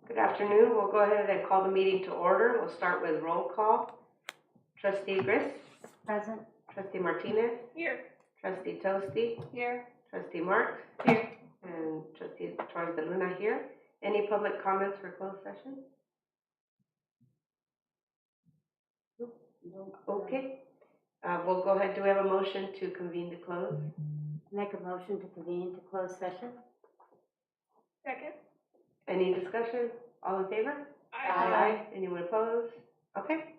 Good afternoon. We'll go ahead and call the meeting to order. We'll start with roll call. Trustee Gris? Present. Trustee Martinez? Here. Trustee Toasty? Here. Trustee Marks? Here. And Trustee Torres de Luna here. Any public comments for closed session? Okay. We'll go ahead. Do we have a motion to convene to close? Make a motion to convene to closed session. Second. Any discussion? All in favor? Aye. Anyone opposed? Okay.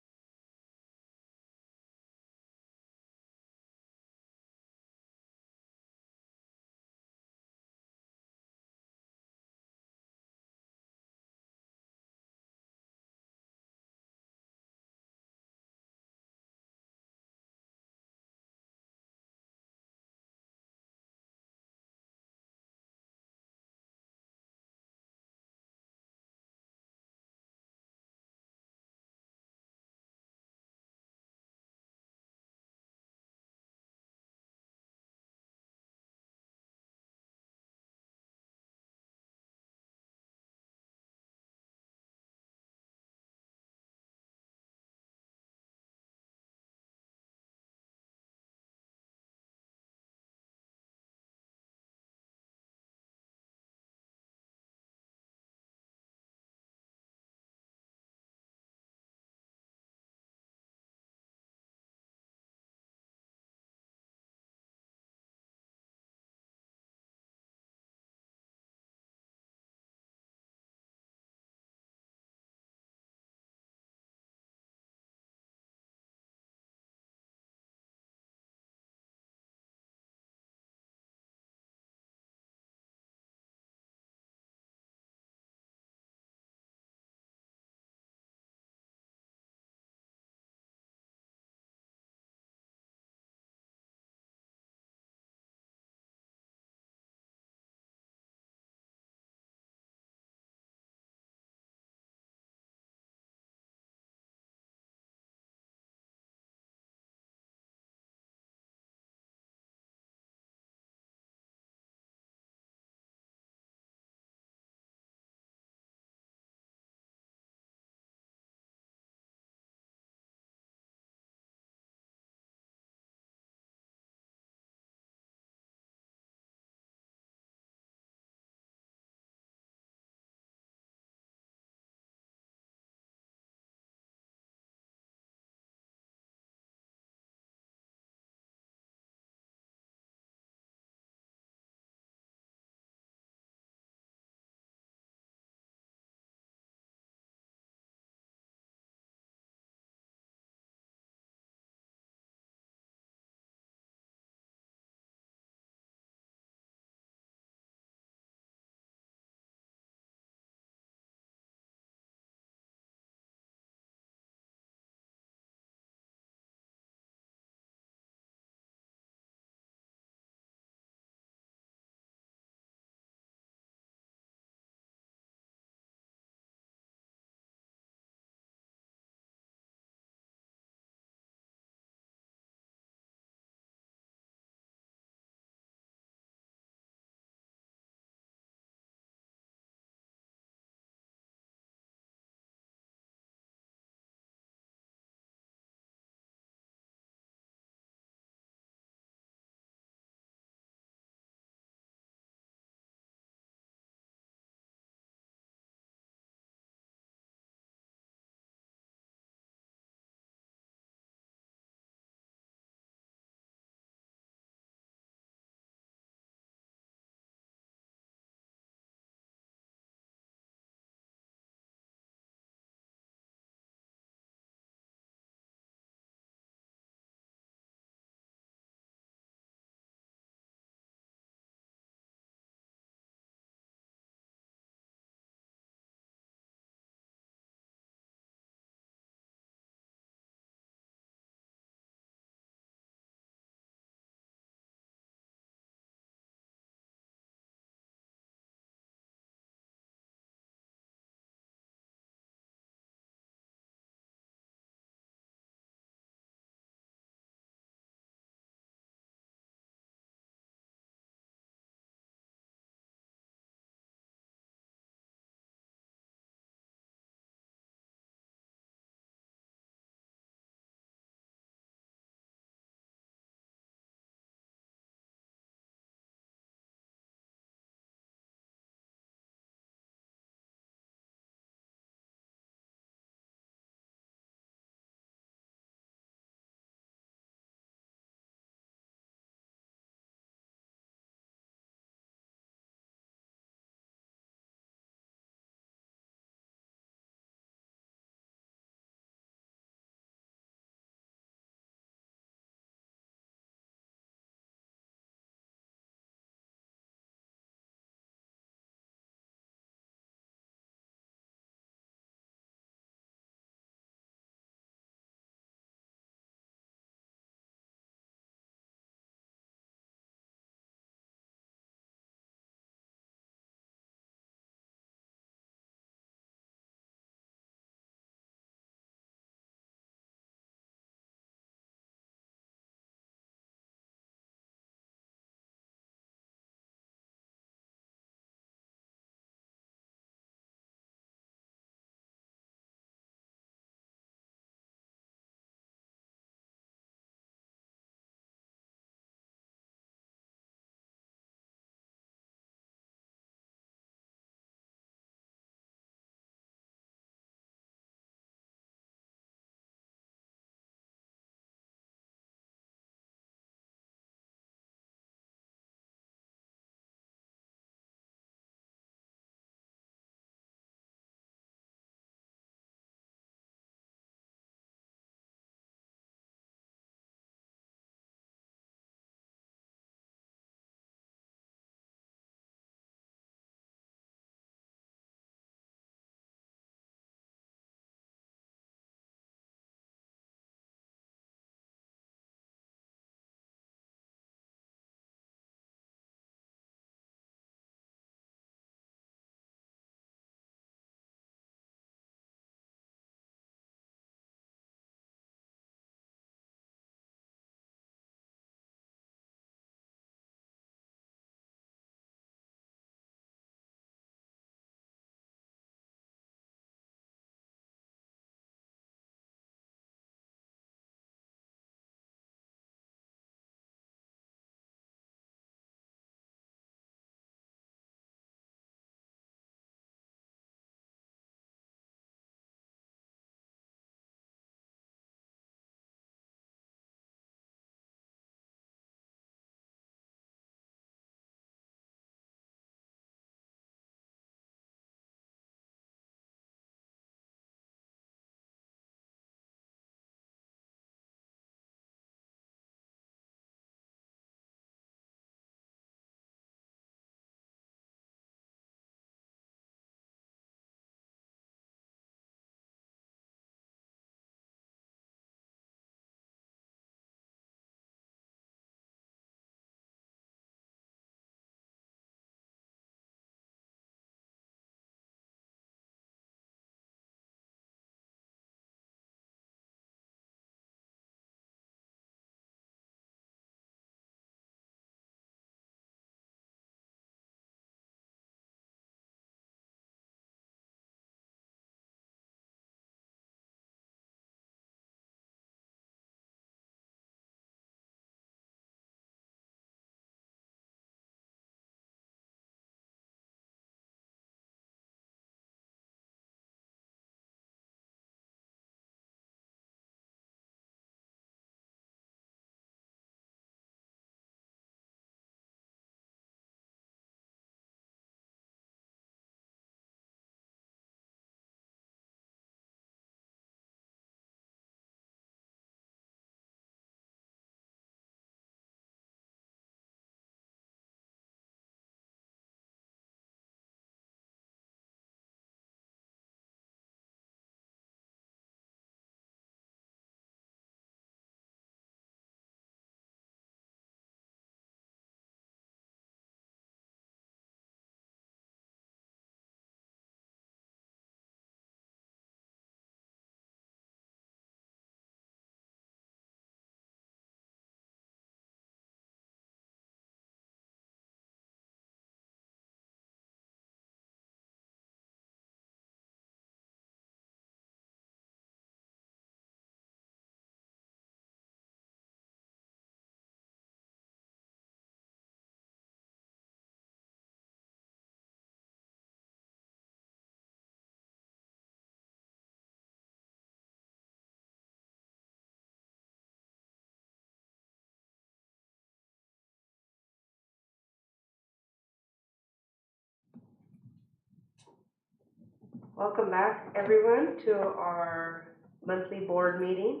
Welcome back, everyone, to our monthly board meeting.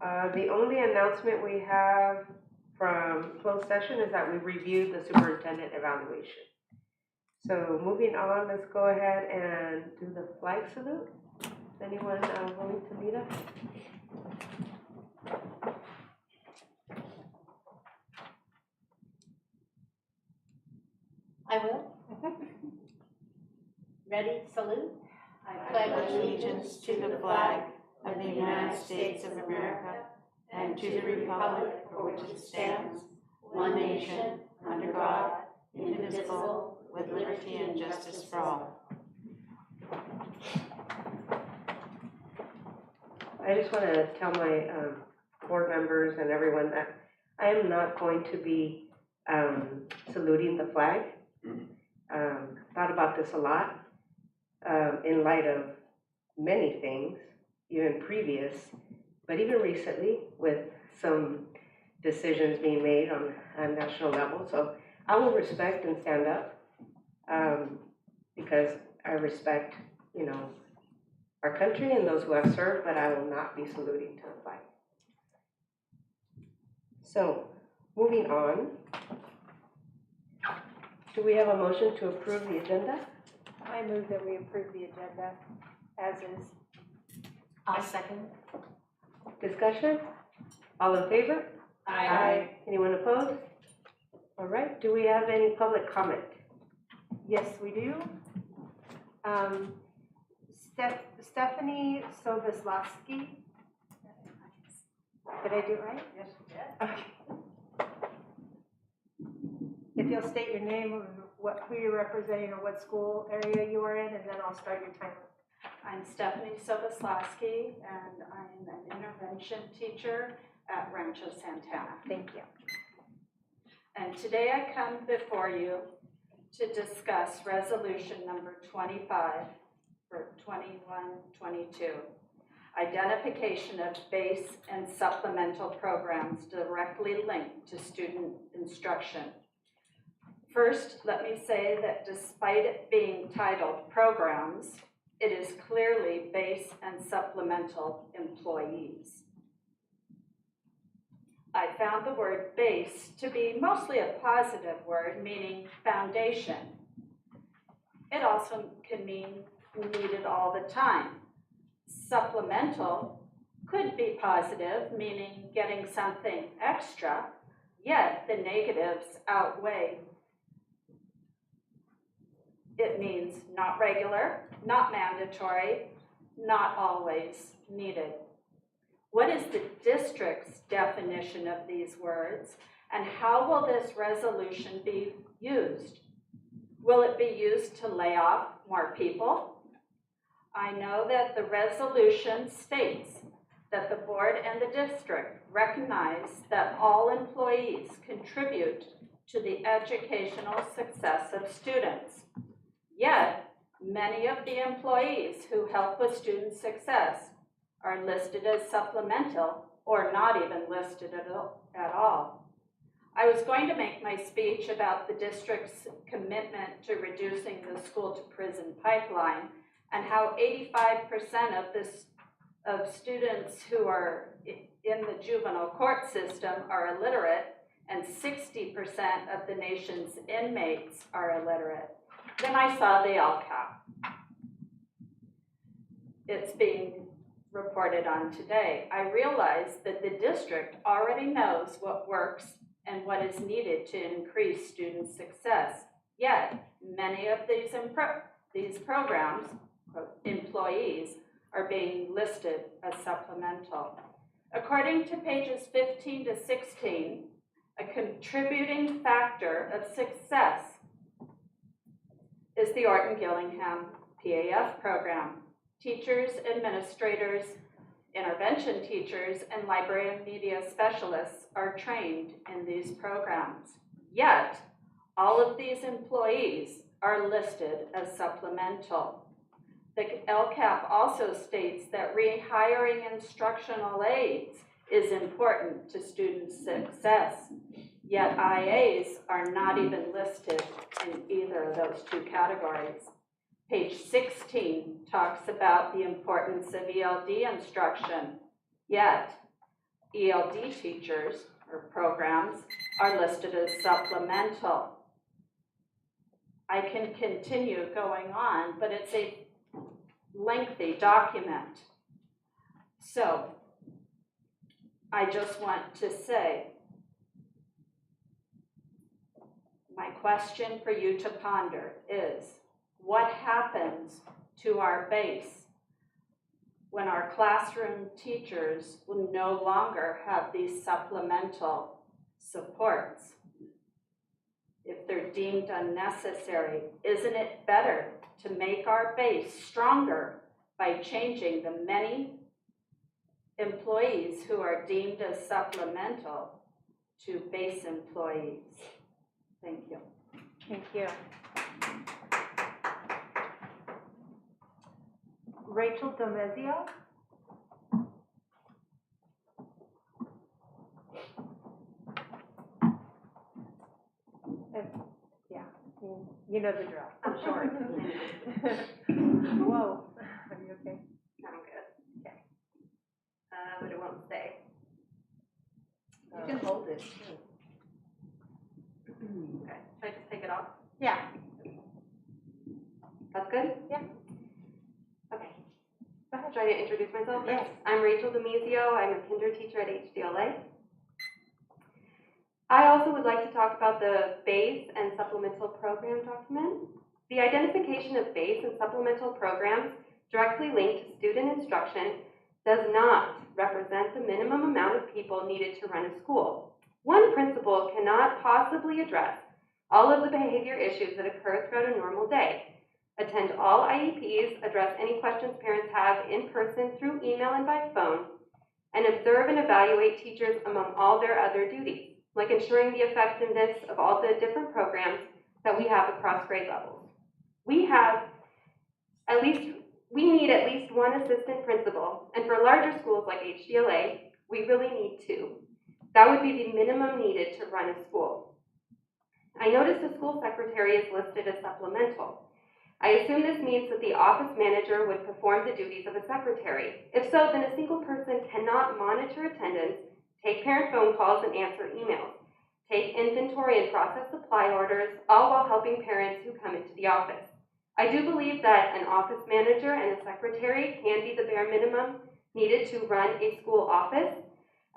The only announcement we have from closed session is that we reviewed the superintendent evaluation. So moving on, let's go ahead and do the flag salute. Is anyone willing to lead us? I will. Ready, salute. I pledge allegiance to the flag of the United States of America and to the republic for which it stands, one nation, under God, indivisible, with liberty and justice for all. I just want to tell my board members and everyone that I am not going to be saluting the flag. Thought about this a lot in light of many things, even previous, but even recently with some decisions being made on a national level. So I will respect and stand up because I respect, our country and those who have served, but I will not be saluting to the flag. So moving on, do we have a motion to approve the agenda? I move that we approve the agenda as is. I'll second. Discussion? All in favor? Aye. Anyone opposed? All right, do we have any public comment? Yes, we do. Stephanie Soboslawski. Did I do it right? Yes, you did. Okay. If you'll state your name and who you're representing or what school area you are in, and then I'll start your timer. I'm Stephanie Soboslawski, and I'm an intervention teacher at Rancho Santana. Thank you. And today I come before you to discuss resolution number 25 for 21-22, identification of base and supplemental programs directly linked to student instruction. First, let me say that despite it being titled programs, it is clearly base and supplemental employees. I found the word base to be mostly a positive word, meaning foundation. It also can mean needed all the time. Supplemental could be positive, meaning getting something extra, yet the negatives outweigh. It means not regular, not mandatory, not always needed. What is the district's definition of these words, and how will this resolution be used? Will it be used to lay off more people? I know that the resolution states that the board and the district recognize that all employees contribute to the educational success of students. Yet, many of the employees who help with student success are listed as supplemental or not even listed at all. I was going to make my speech about the district's commitment to reducing the school-to-prison pipeline and how 85% of students who are in the juvenile court system are illiterate and 60% of the nation's inmates are illiterate. Then I saw the LCAP. It's being reported on today. I realized that the district already knows what works and what is needed to increase student success. Yet, many of these programs, employees, are being listed as supplemental. According to pages 15 to 16, a contributing factor of success is the Orton Gillingham PAF program. Teachers, administrators, intervention teachers, and library and media specialists are trained in these programs. Yet, all of these employees are listed as supplemental. The LCAP also states that rehiring instructional aides is important to student success, yet IAs are not even listed in either of those two categories. Page 16 talks about the importance of ELD instruction, yet ELD teachers or programs are listed as supplemental. I can continue going on, but it's a lengthy document. So I just want to say, my question for you to ponder is, what happens to our base when our classroom teachers will no longer have these supplemental supports? If they're deemed unnecessary, isn't it better to make our base stronger by changing the many employees who are deemed as supplemental to base employees? Thank you. Thank you. Rachel Domezio? Yeah, you know the drill. I'm short. Whoa, are you okay? I'm good. Okay. But it won't stay. You can hold it. Okay, should I just take it off? Yeah. That's good? Yeah. Okay. Go ahead. Should I introduce myself? Yes. I'm Rachel Domezio. I'm a kinder teacher at HDLA. I also would like to talk about the base and supplemental program document. The identification of base and supplemental programs directly linked to student instruction does not represent the minimum amount of people needed to run a school. One principal cannot possibly address all of the behavior issues that occur throughout a normal day, attend all IEPs, address any questions parents have in person through email and by phone, and observe and evaluate teachers among all their other duties, like ensuring the effectiveness of all the different programs that we have across grade levels. We need at least one assistant principal, and for larger schools like HDLA, we really need two. That would be the minimum needed to run a school. I noticed the school secretary is listed as supplemental. I assume this means that the office manager would perform the duties of a secretary. If so, then a single person cannot monitor attendance, take parent phone calls and answer emails, take inventory and process supply orders, all while helping parents who come into the office. I do believe that an office manager and a secretary can be the bare minimum needed to run a school office.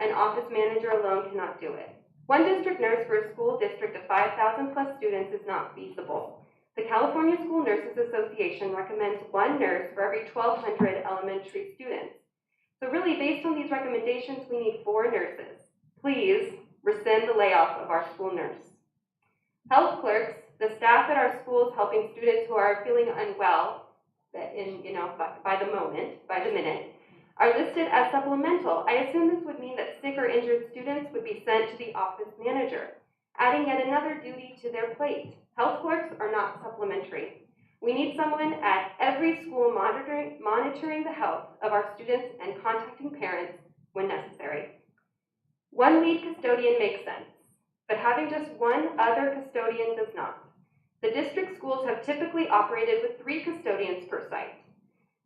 An office manager alone cannot do it. One district nurse for a school district of 5,000 plus students is not feasible. The California School Nurses Association recommends one nurse for every 1,200 elementary students. So really, based on these recommendations, we need 4 nurses. Please rescind the layoff of our school nurse. Health clerks, the staff at our schools helping students who are feeling unwell, by the minute, are listed as supplemental. I assume this would mean that sick or injured students would be sent to the office manager, adding yet another duty to their plate. Health clerks are not supplementary. We need someone at every school monitoring the health of our students and contacting parents when necessary. One lead custodian makes sense, but having just one other custodian does not. The district schools have typically operated with 3 custodians per site.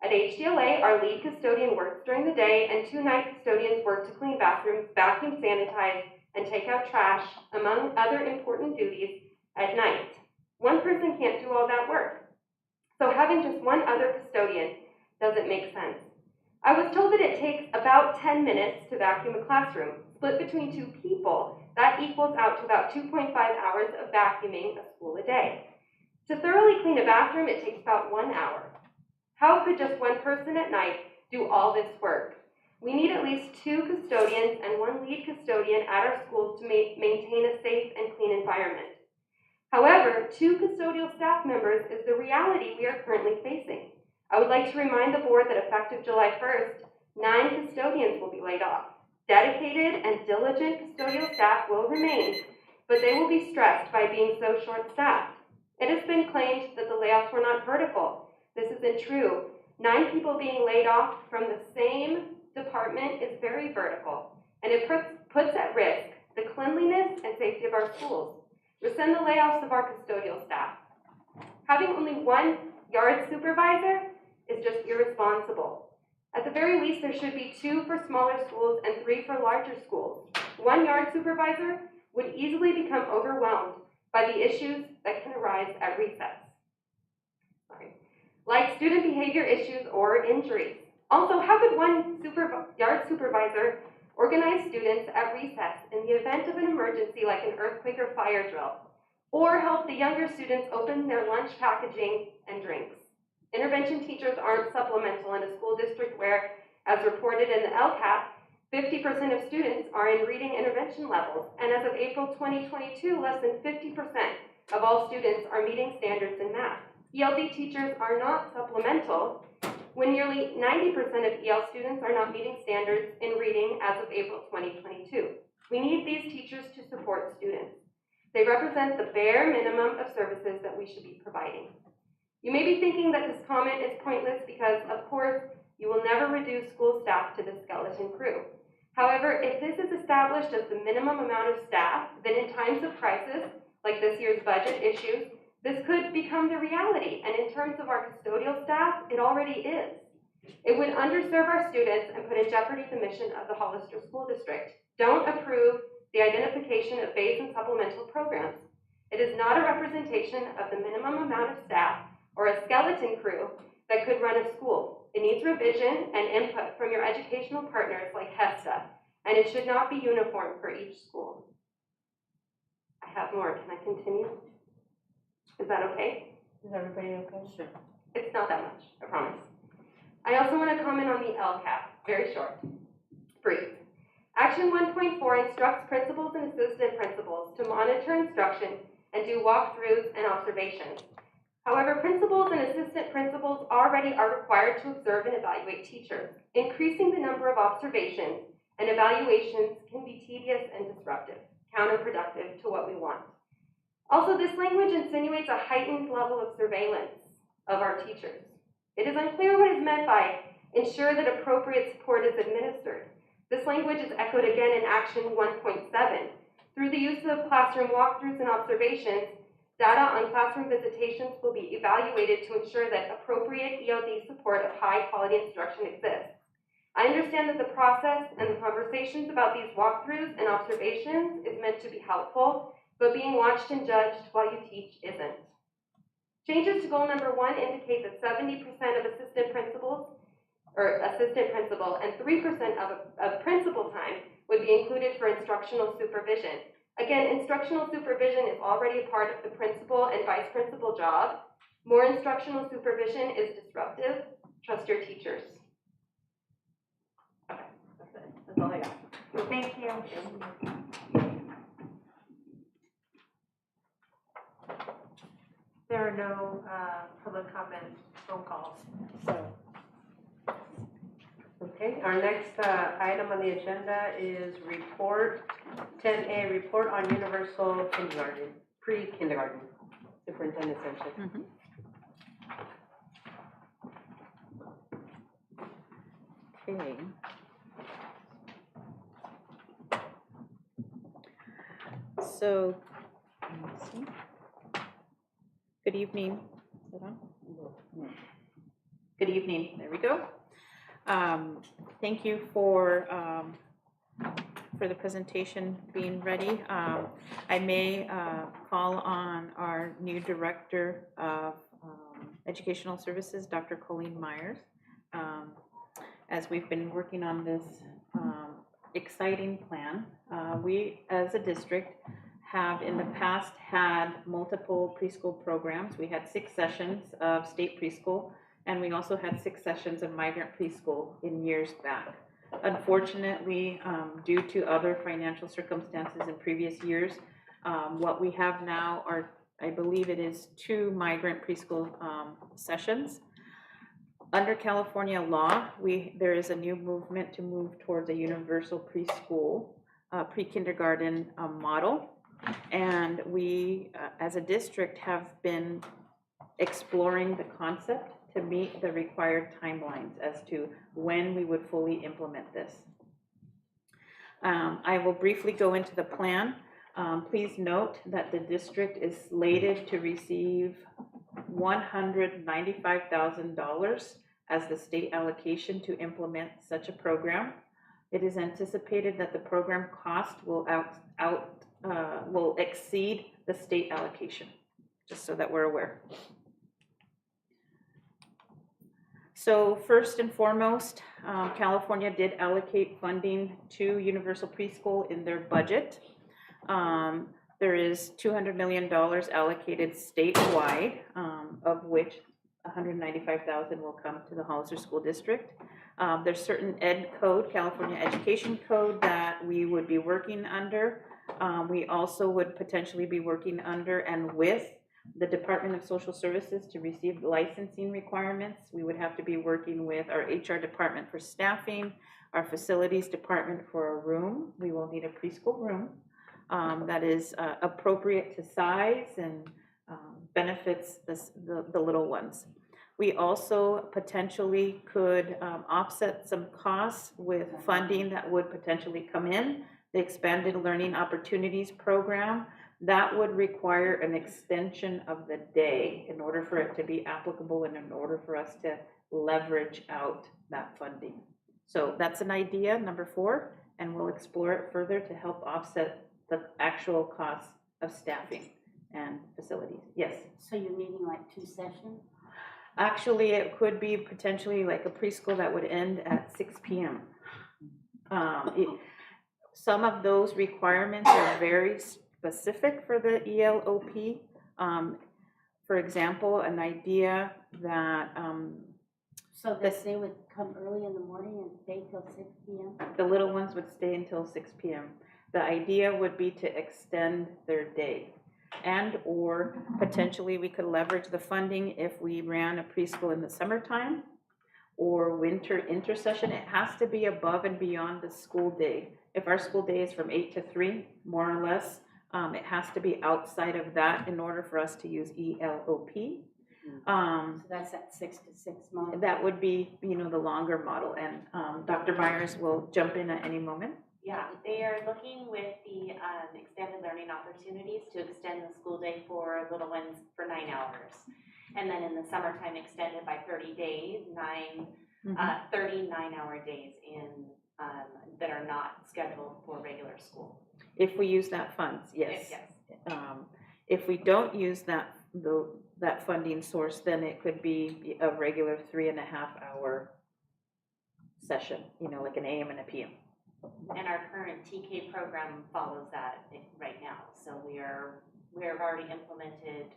At HDLA, our lead custodian works during the day and 2 night custodians work to clean bathrooms, vacuum, sanitize, and take out trash, among other important duties, at night. One person can't do all that work. So having just one other custodian doesn't make sense. I was told that it takes about 10 minutes to vacuum a classroom. Split between 2 people, that equals out to about 2.5 hours of vacuuming a school a day. To thoroughly clean a bathroom, it takes about 1 hour. How could just one person at night do all this work? We need at least 2 custodians and 1 lead custodian at our schools to maintain a safe and clean environment. However, 2 custodial staff members is the reality we are currently facing. I would like to remind the board that effective July 1st, 9 custodians will be laid off. Dedicated and diligent custodial staff will remain, but they will be stressed by being so short-staffed. It has been claimed that the layoffs were not vertical. This isn't true. 9 people being laid off from the same department is very vertical, and it puts at risk the cleanliness and safety of our schools. Rescind the layoffs of our custodial staff. Having only one yard supervisor is just irresponsible. At the very least, there should be 2 for smaller schools and 3 for larger schools. 1 yard supervisor would easily become overwhelmed by the issues that can arise at recess. Like student behavior issues or injuries. Also, how could 1 yard supervisor organize students at recess in the event of an emergency like an earthquake or fire drill, or help the younger students open their lunch packaging and drinks? Intervention teachers aren't supplemental in a school district where, as reported in the LCAP, 50% of students are in reading intervention levels, and as of April 2022, less than 50% of all students are meeting standards in math. ELD teachers are not supplemental when nearly 90% of EL students are not meeting standards in reading as of April 2022. We need these teachers to support students. They represent the bare minimum of services that we should be providing. You may be thinking that this comment is pointless because, of course, you will never reduce school staff to the skeleton crew. However, if this is established as the minimum amount of staff, then in times of crisis, like this year's budget issues, this could become the reality, and in terms of our custodial staff, it already is. It would underserve our students and put in jeopardy the mission of the Hollister School District. Don't approve the identification of base and supplemental programs. It is not a representation of the minimum amount of staff or a skeleton crew that could run a school. It needs revision and input from your educational partners like HESTA, and it should not be uniform for each school. I have more. Can I continue? Is that okay? Is everybody okay? Sure. It's not that much, I promise. I also want to comment on the LCAP, very short, brief. Action 1.4 instructs principals and assistant principals to monitor instruction and do walkthroughs and observations. However, principals and assistant principals already are required to observe and evaluate teachers. Increasing the number of observations and evaluations can be tedious and disruptive, counterproductive to what we want. Also, this language insinuates a heightened level of surveillance of our teachers. It is unclear what is meant by ensure that appropriate support is administered. This language is echoed again in Action 1.7. Through the use of classroom walkthroughs and observations, data on classroom visitations will be evaluated to ensure that appropriate ELD support of high-quality instruction exists. I understand that the process and the conversations about these walkthroughs and observations is meant to be helpful, but being watched and judged while you teach isn't. Changes to goal number 1 indicate that 70% of assistant principal and 3% of principal time would be included for instructional supervision. Again, instructional supervision is already a part of the principal and vice principal job. More instructional supervision is disruptive. Trust your teachers. Okay, that's it. That's all I got. Thank you. There are no public comment phone calls, so. Okay, our next item on the agenda is report 10A, report on universal kindergarten, pre-kindergarten, Superintendent Sanchez. Okay. So, let me see. Good evening. Is that on? No. Good evening. There we go. Thank you for the presentation being ready. I may call on our new Director of Educational Services, Dr. Colleen Myers, as we've been working on this exciting plan. We, as a district, have in the past had multiple preschool programs. We had 6 sessions of state preschool, and we also had 6 sessions of migrant preschool in years back. Unfortunately, due to other financial circumstances in previous years, what we have now are, I believe it is 2 migrant preschool sessions. Under California law, there is a new movement to move towards a universal preschool, pre-kindergarten model. And we, as a district, have been exploring the concept to meet the required timelines as to when we would fully implement this. I will briefly go into the plan. Please note that the district is slated to receive $195,000 as the state allocation to implement such a program. It is anticipated that the program cost will will exceed the state allocation, just so that we're aware. So first and foremost, California did allocate funding to universal preschool in their budget. There is $200 million allocated statewide, of which $195,000 will come to the Hollister School District. There's certain ed code, California Education Code, that we would be working under. We also would potentially be working under and with the Department of Social Services to receive licensing requirements. We would have to be working with our HR department for staffing, our facilities department for a room. We will need a preschool room that is appropriate to size and benefits the little ones. We also potentially could offset some costs with funding that would potentially come in. The Expanded Learning Opportunities Program, that would require an extension of the day in order for it to be applicable and in order for us to leverage out that funding. So that's an idea, number 4, and we'll explore it further to help offset the actual costs of staffing and facilities. Yes? So you're meeting like 2 sessions? Actually, it could be potentially like a preschool that would end at 6 p.m. Some of those requirements are very specific for the ELOP. For example, an idea that So that they would come early in the morning and stay till 6 p.m.? the little ones would stay until 6 p.m. The idea would be to extend their day, and or potentially we could leverage the funding if we ran a preschool in the summertime or winter intersession. It has to be above and beyond the school day. If our school day is from 8 to 3, more or less, it has to be outside of that in order for us to use ELOP. So that's at 6 to 6 months? That would be, the longer model, and Dr. Myers will jump in at any moment. Yeah, they are looking with the expanded learning opportunities to extend the school day for little ones for 9 hours. And then in the summertime, extended by 30 days, 39-hour days that are not scheduled for regular school. If we use that funds, yes. Yes. If we don't use that funding source, then it could be a regular 3.5-hour session, like an AM and a PM. And our current TK program follows that right now. So we have already implemented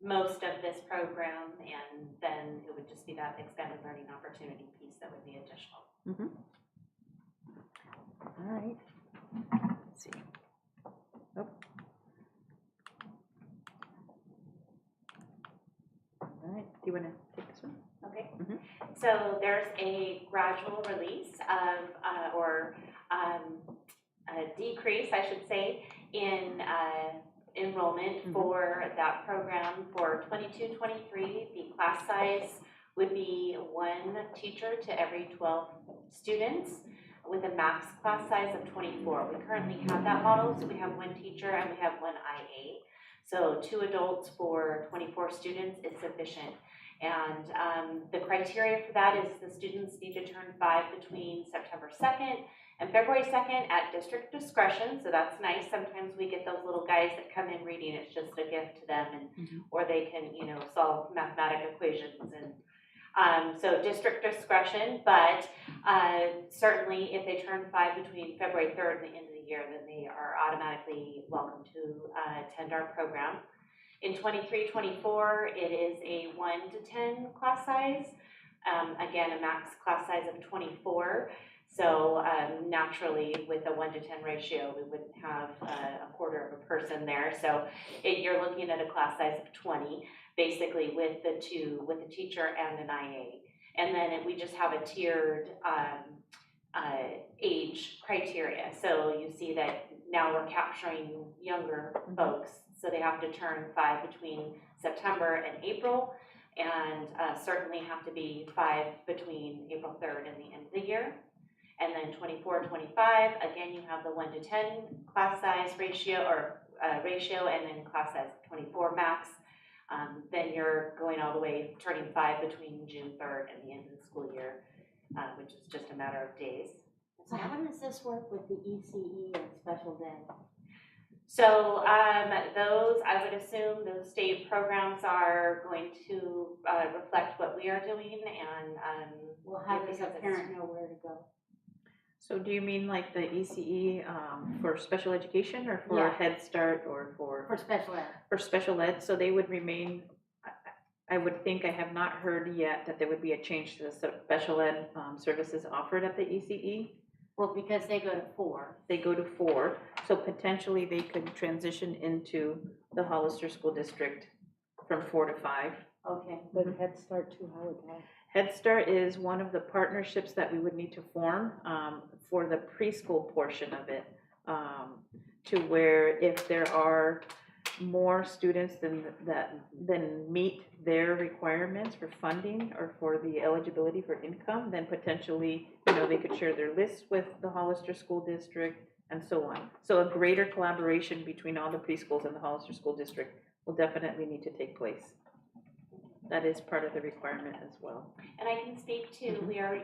most of this program, and then it would just be that expanded learning opportunity piece that would be additional. Mm-hmm. All right. Let's see. Oh. All right. Do you want to take this one? Okay. Mhm. So there's a gradual release of, a decrease, I should say, in enrollment for that program for 22-23. The class size would be 1 teacher to every 12 students with a max class size of 24. We currently have that model, so we have 1 teacher and we have 1 IA. So 2 adults for 24 students is sufficient. And the criteria for that is the students need to turn 5 between September 2nd and February 2nd at district discretion. So that's nice. Sometimes we get those little guys that come in reading. It's just a gift to them, and or they can, solve mathematic equations. And so district discretion, but certainly if they turn 5 between February 3rd and the end of the year, then they are automatically welcome to attend our program. In 23-24, it is a 1 to 10 class size. Again, a max class size of 24. So naturally, with a 1 to 10 ratio, we wouldn't have a quarter of a person there. So you're looking at a class size of 20, basically with the teacher and an IA. And then we just have a tiered age criteria. So you see that now we're capturing younger folks. So they have to turn 5 between September and April, and certainly have to be 5 between April 3rd and the end of the year. And then 24-25, again, you have the 1 to 10 class size ratio, and then class size 24 max. then you're going all the way, turning 5 between June 3rd and the end of the school year, which is just a matter of days. So how does this work with the ECE and special ed? So those, I would assume those state programs are going to reflect what we are doing, and Well, how does a because it's- parent know where to go? So do you mean like the ECE for special education, or for Yeah. Head Start, or for special ed? for special ed? So they would remain, I would think, I have not heard yet that there would be a change to the special ed services offered at the ECE. Well, because they go to 4. They go to 4, so potentially they could transition into the Hollister School District from 4 to 5. Okay. But Head Start too, how would that? Head Start is one of the partnerships that we would need to form for the preschool portion of it, to where if there are more students than meet their requirements for funding or for the eligibility for income, then potentially, they could share their lists with the Hollister School District and so on. So a greater collaboration between all the preschools and the Hollister School District will definitely need to take place. That is part of the requirement as well. And I can speak to, we are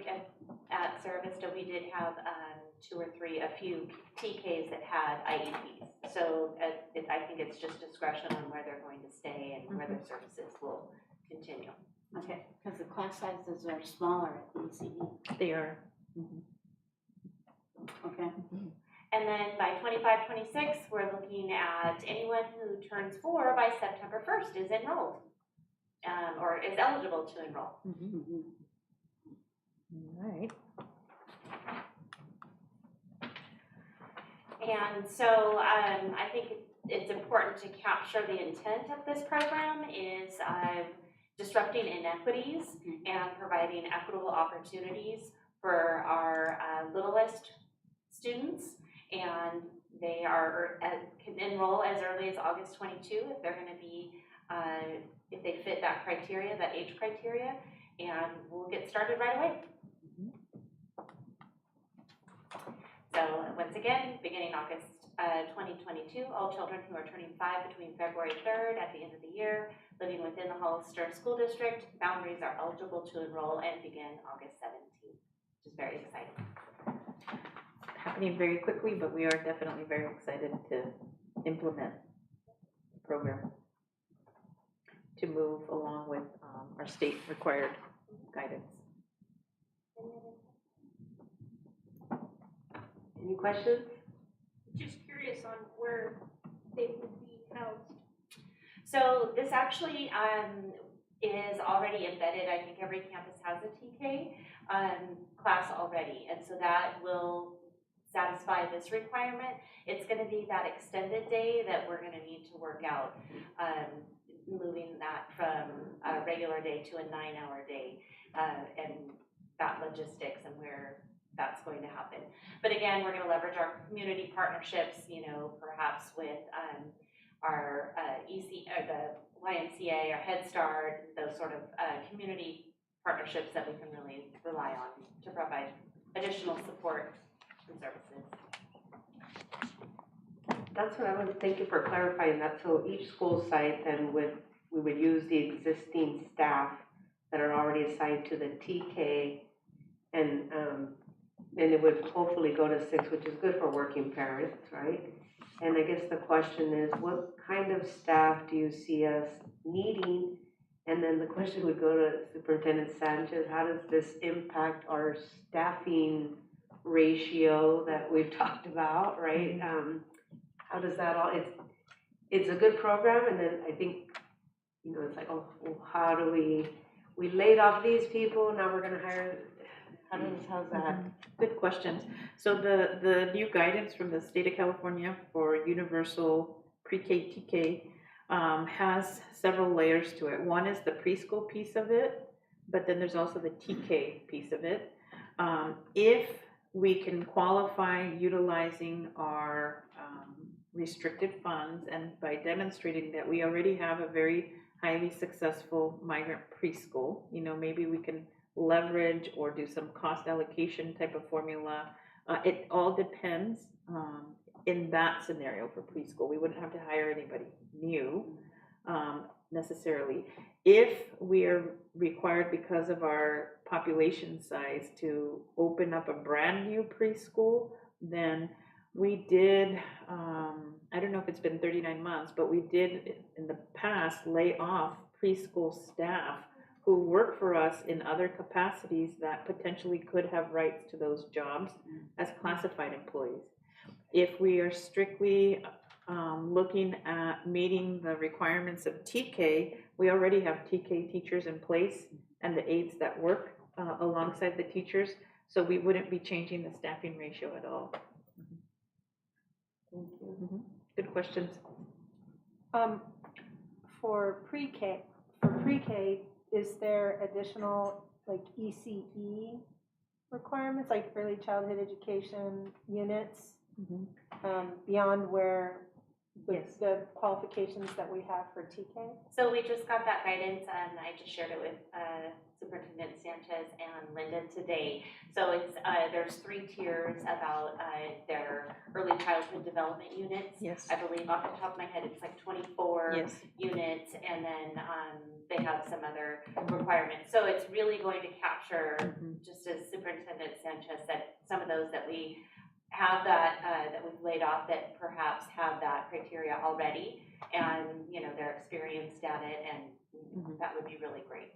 at Cerro Vista, we did have a few TKs that had IEPs. So I think it's just discretion on where they're going to stay and where their services will continue. Okay, because the class sizes are smaller at the ECE. They are. Okay. And then by 25, 26, we're looking at anyone who turns 4 by September 1st is enrolled, or is eligible to enroll. Mhm. All right. And so I think it's important to capture the intent of this program is disrupting inequities and providing equitable opportunities for our littlest students. And they can enroll as early as August 22 if they're going to be, if they fit that criteria, that age criteria, and we'll get started right away. So once again, beginning August 2022, all children who are turning 5 between February 3rd at the end of the year, living within the Hollister School District boundaries are eligible to enroll and begin August 17th, which is very exciting. Happening very quickly, but we are definitely very excited to implement the program to move along with our state required guidance. Any questions? Just curious on where they would be housed. So this actually is already embedded. I think every campus has a TK class already, and so that will satisfy this requirement. It's going to be that extended day that we're going to need to work out, moving that from a regular day to a 9-hour day, and that logistics and where that's going to happen. But again, we're going to leverage our community partnerships, perhaps with our the YMCA, our Head Start, those sort of community partnerships that we can really rely on to provide additional support and services. That's what I was, thank you for clarifying that. So each school site then we would use the existing staff that are already assigned to the TK, and it would hopefully go to 6, which is good for working parents, right? And I guess the question is, what kind of staff do you see us needing? And then the question would go to Superintendent Sanchez, how does this impact our staffing ratio that we've talked about, right? How does that all, it's a good program, and then I think, it's like, oh, well, how do we laid off these people, now we're gonna hire, how's that? Good questions. So the new guidance from the state of California for universal pre-K TK has several layers to it. One is the preschool piece of it, but then there's also the TK piece of it. If we can qualify utilizing our restricted funds, and by demonstrating that we already have a very highly successful migrant preschool, maybe we can leverage or do some cost allocation type of formula. It all depends in that scenario for preschool. We wouldn't have to hire anybody new. necessarily. If we are required because of our population size to open up a brand new preschool, then we did, I don't know if it's been 39 months, but we did in the past lay off preschool staff who work for us in other capacities that potentially could have rights to those jobs as classified employees. If we are strictly looking at meeting the requirements of TK, we already have TK teachers in place and the aides that work alongside the teachers, so we wouldn't be changing the staffing ratio at all. Thank you. Good questions. For pre-K, is there additional like ECE requirements, like early childhood education units, beyond where the qualifications that we have for TK? So we just got that guidance, and I just shared it with Superintendent Sanchez and Linda today. So it's there's 3 tiers about their early childhood development units. Yes. I believe off the top of my head, it's like 24 Yes. units, and then they have some other requirements. So it's really going to capture, just as Superintendent Sanchez said, some of those that we have that we've laid off that perhaps have that criteria already, and they're experienced at it, and that would be really great.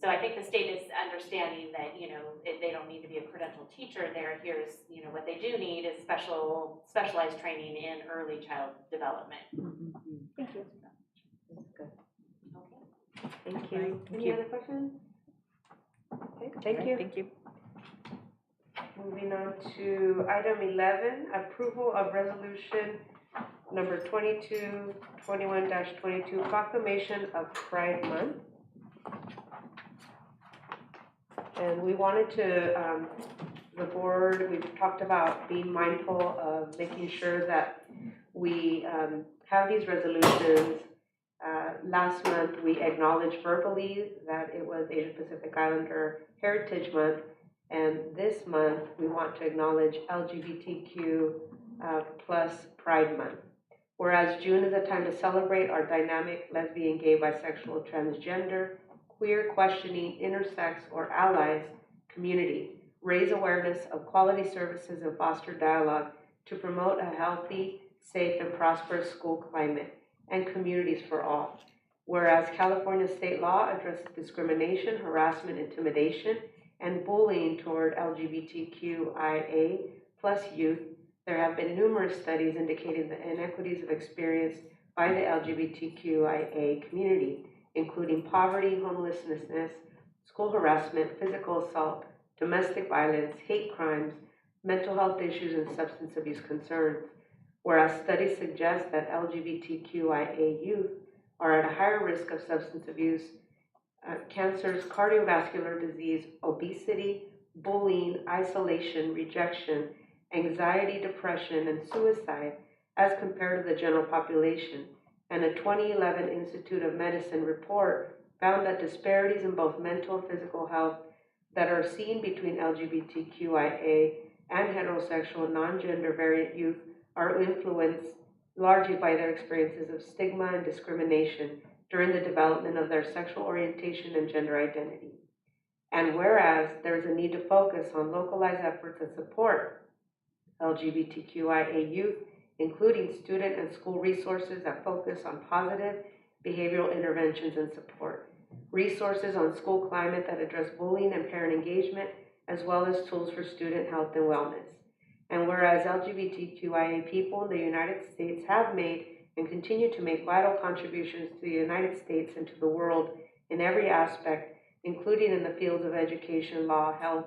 So I think the state is understanding that they don't need to be a credentialed teacher there. Here's what they do need is specialized training in early child development. Thank you. Good. Okay. Thank you. Any other questions? Okay, thank you. Thank you. Moving on to item 11, approval of resolution number 2221-22, proclamation of Pride Month. And we wanted to, the board, we've talked about being mindful of making sure that we have these resolutions. Last month, we acknowledged verbally that it was Asia Pacific Islander Heritage Month. And this month, we want to acknowledge LGBTQ plus Pride Month. Whereas June is a time to celebrate our dynamic lesbian, gay, bisexual, transgender, queer, questioning, intersex, or allies community, raise awareness of quality services and foster dialogue to promote a healthy, safe, and prosperous school climate and communities for all. Whereas California state law addresses discrimination, harassment, intimidation, and bullying toward LGBTQIA plus youth, there have been numerous studies indicating the inequities of experience by the LGBTQIA community, including poverty, homelessness, school harassment, physical assault, domestic violence, hate crimes, mental health issues, and substance abuse concerns. Whereas studies suggest that LGBTQIA youth are at a higher risk of substance abuse, cancers, cardiovascular disease, obesity, bullying, isolation, rejection, anxiety, depression, and suicide as compared to the general population. And a 2011 Institute of Medicine report found that disparities in both mental and physical health that are seen between LGBTQIA and heterosexual non-gender variant youth are influenced largely by their experiences of stigma and discrimination during the development of their sexual orientation and gender identity. And whereas there is a need to focus on localized efforts that support LGBTQIA youth, including student and school resources that focus on positive behavioral interventions and support, resources on school climate that address bullying and parent engagement, as well as tools for student health and wellness. And whereas LGBTQIA people in the United States have made and continue to make vital contributions to the United States and to the world in every aspect, including in the fields of education, law, health,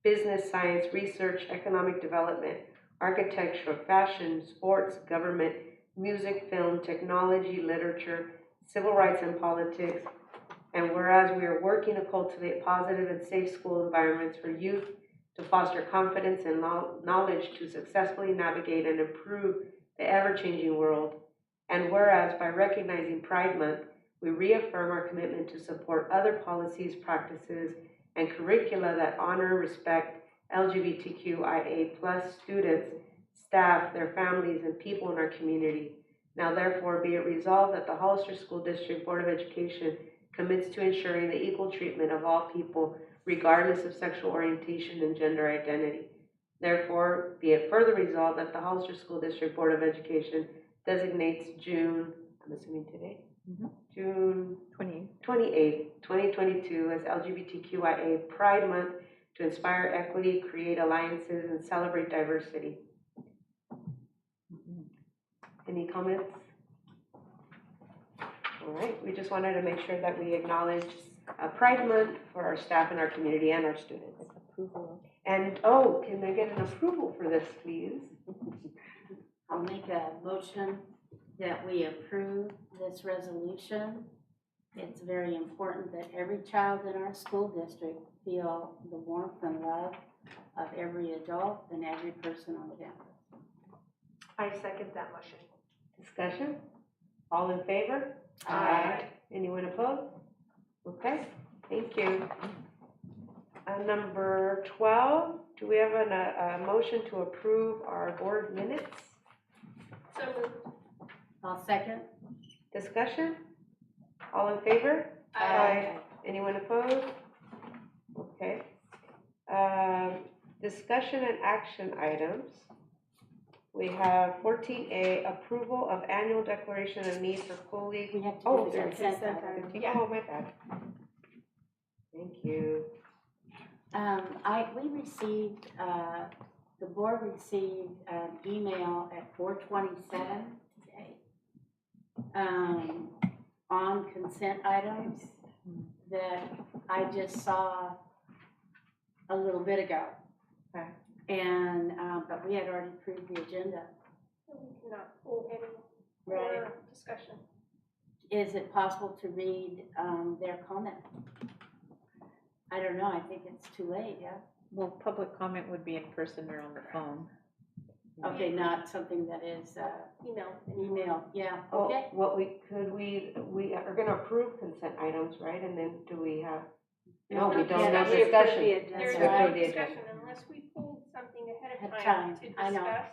business, science, research, economic development, architecture, fashion, sports, government, music, film, technology, literature, civil rights, and politics. And whereas we are working to cultivate positive and safe school environments for youth to foster confidence and knowledge to successfully navigate and improve the ever-changing world. And whereas by recognizing Pride Month, we reaffirm our commitment to support other policies, practices, and curricula that honor and respect LGBTQIA plus students, staff, their families, and people in our community. Now therefore be it resolved that the Hollister School District Board of Education commits to ensuring the equal treatment of all people regardless of sexual orientation and gender identity. Therefore, be it further resolved that the Hollister School District Board of Education designates June, I'm assuming today? June 28th, 2022 as LGBTQIA Pride Month to inspire equity, create alliances, and celebrate diversity. Any comments? All right, we just wanted to make sure that we acknowledge Pride Month for our staff and our community and our students. Approval. And, oh, can I get an approval for this, please? I'll make a motion that we approve this resolution. It's very important that every child in our school district feel the warmth and love of every adult and every person on campus. I second that motion. Discussion? All in favor? Aye. Anyone opposed? Okay, thank you. Number 12, do we have a motion to approve our board minutes? So moved. I'll second. Discussion? All in favor? Aye. Anyone opposed? Okay. Discussion and action items. We have 14A, approval of annual declaration of need for fully. We have to Oh, do the there's consent consent item. item. Oh, my bad. Thank you. We received, the board received an email at 4:27 today on consent items that I just saw a little bit ago. Okay. And, but we had already approved the agenda. We cannot pull any Right. more discussion. Is it possible to read their comment? I don't know, I think it's too late, yeah? Well, public comment would be in person or on the phone. Okay, not something that is Email. email, yeah, Well, okay. what we are gonna approve consent items, right? And then do we have? No, we don't have We approve discussion. the agenda. There's We no approve the discussion agenda. unless we pull something ahead Ahead of of time time, to I know. discuss.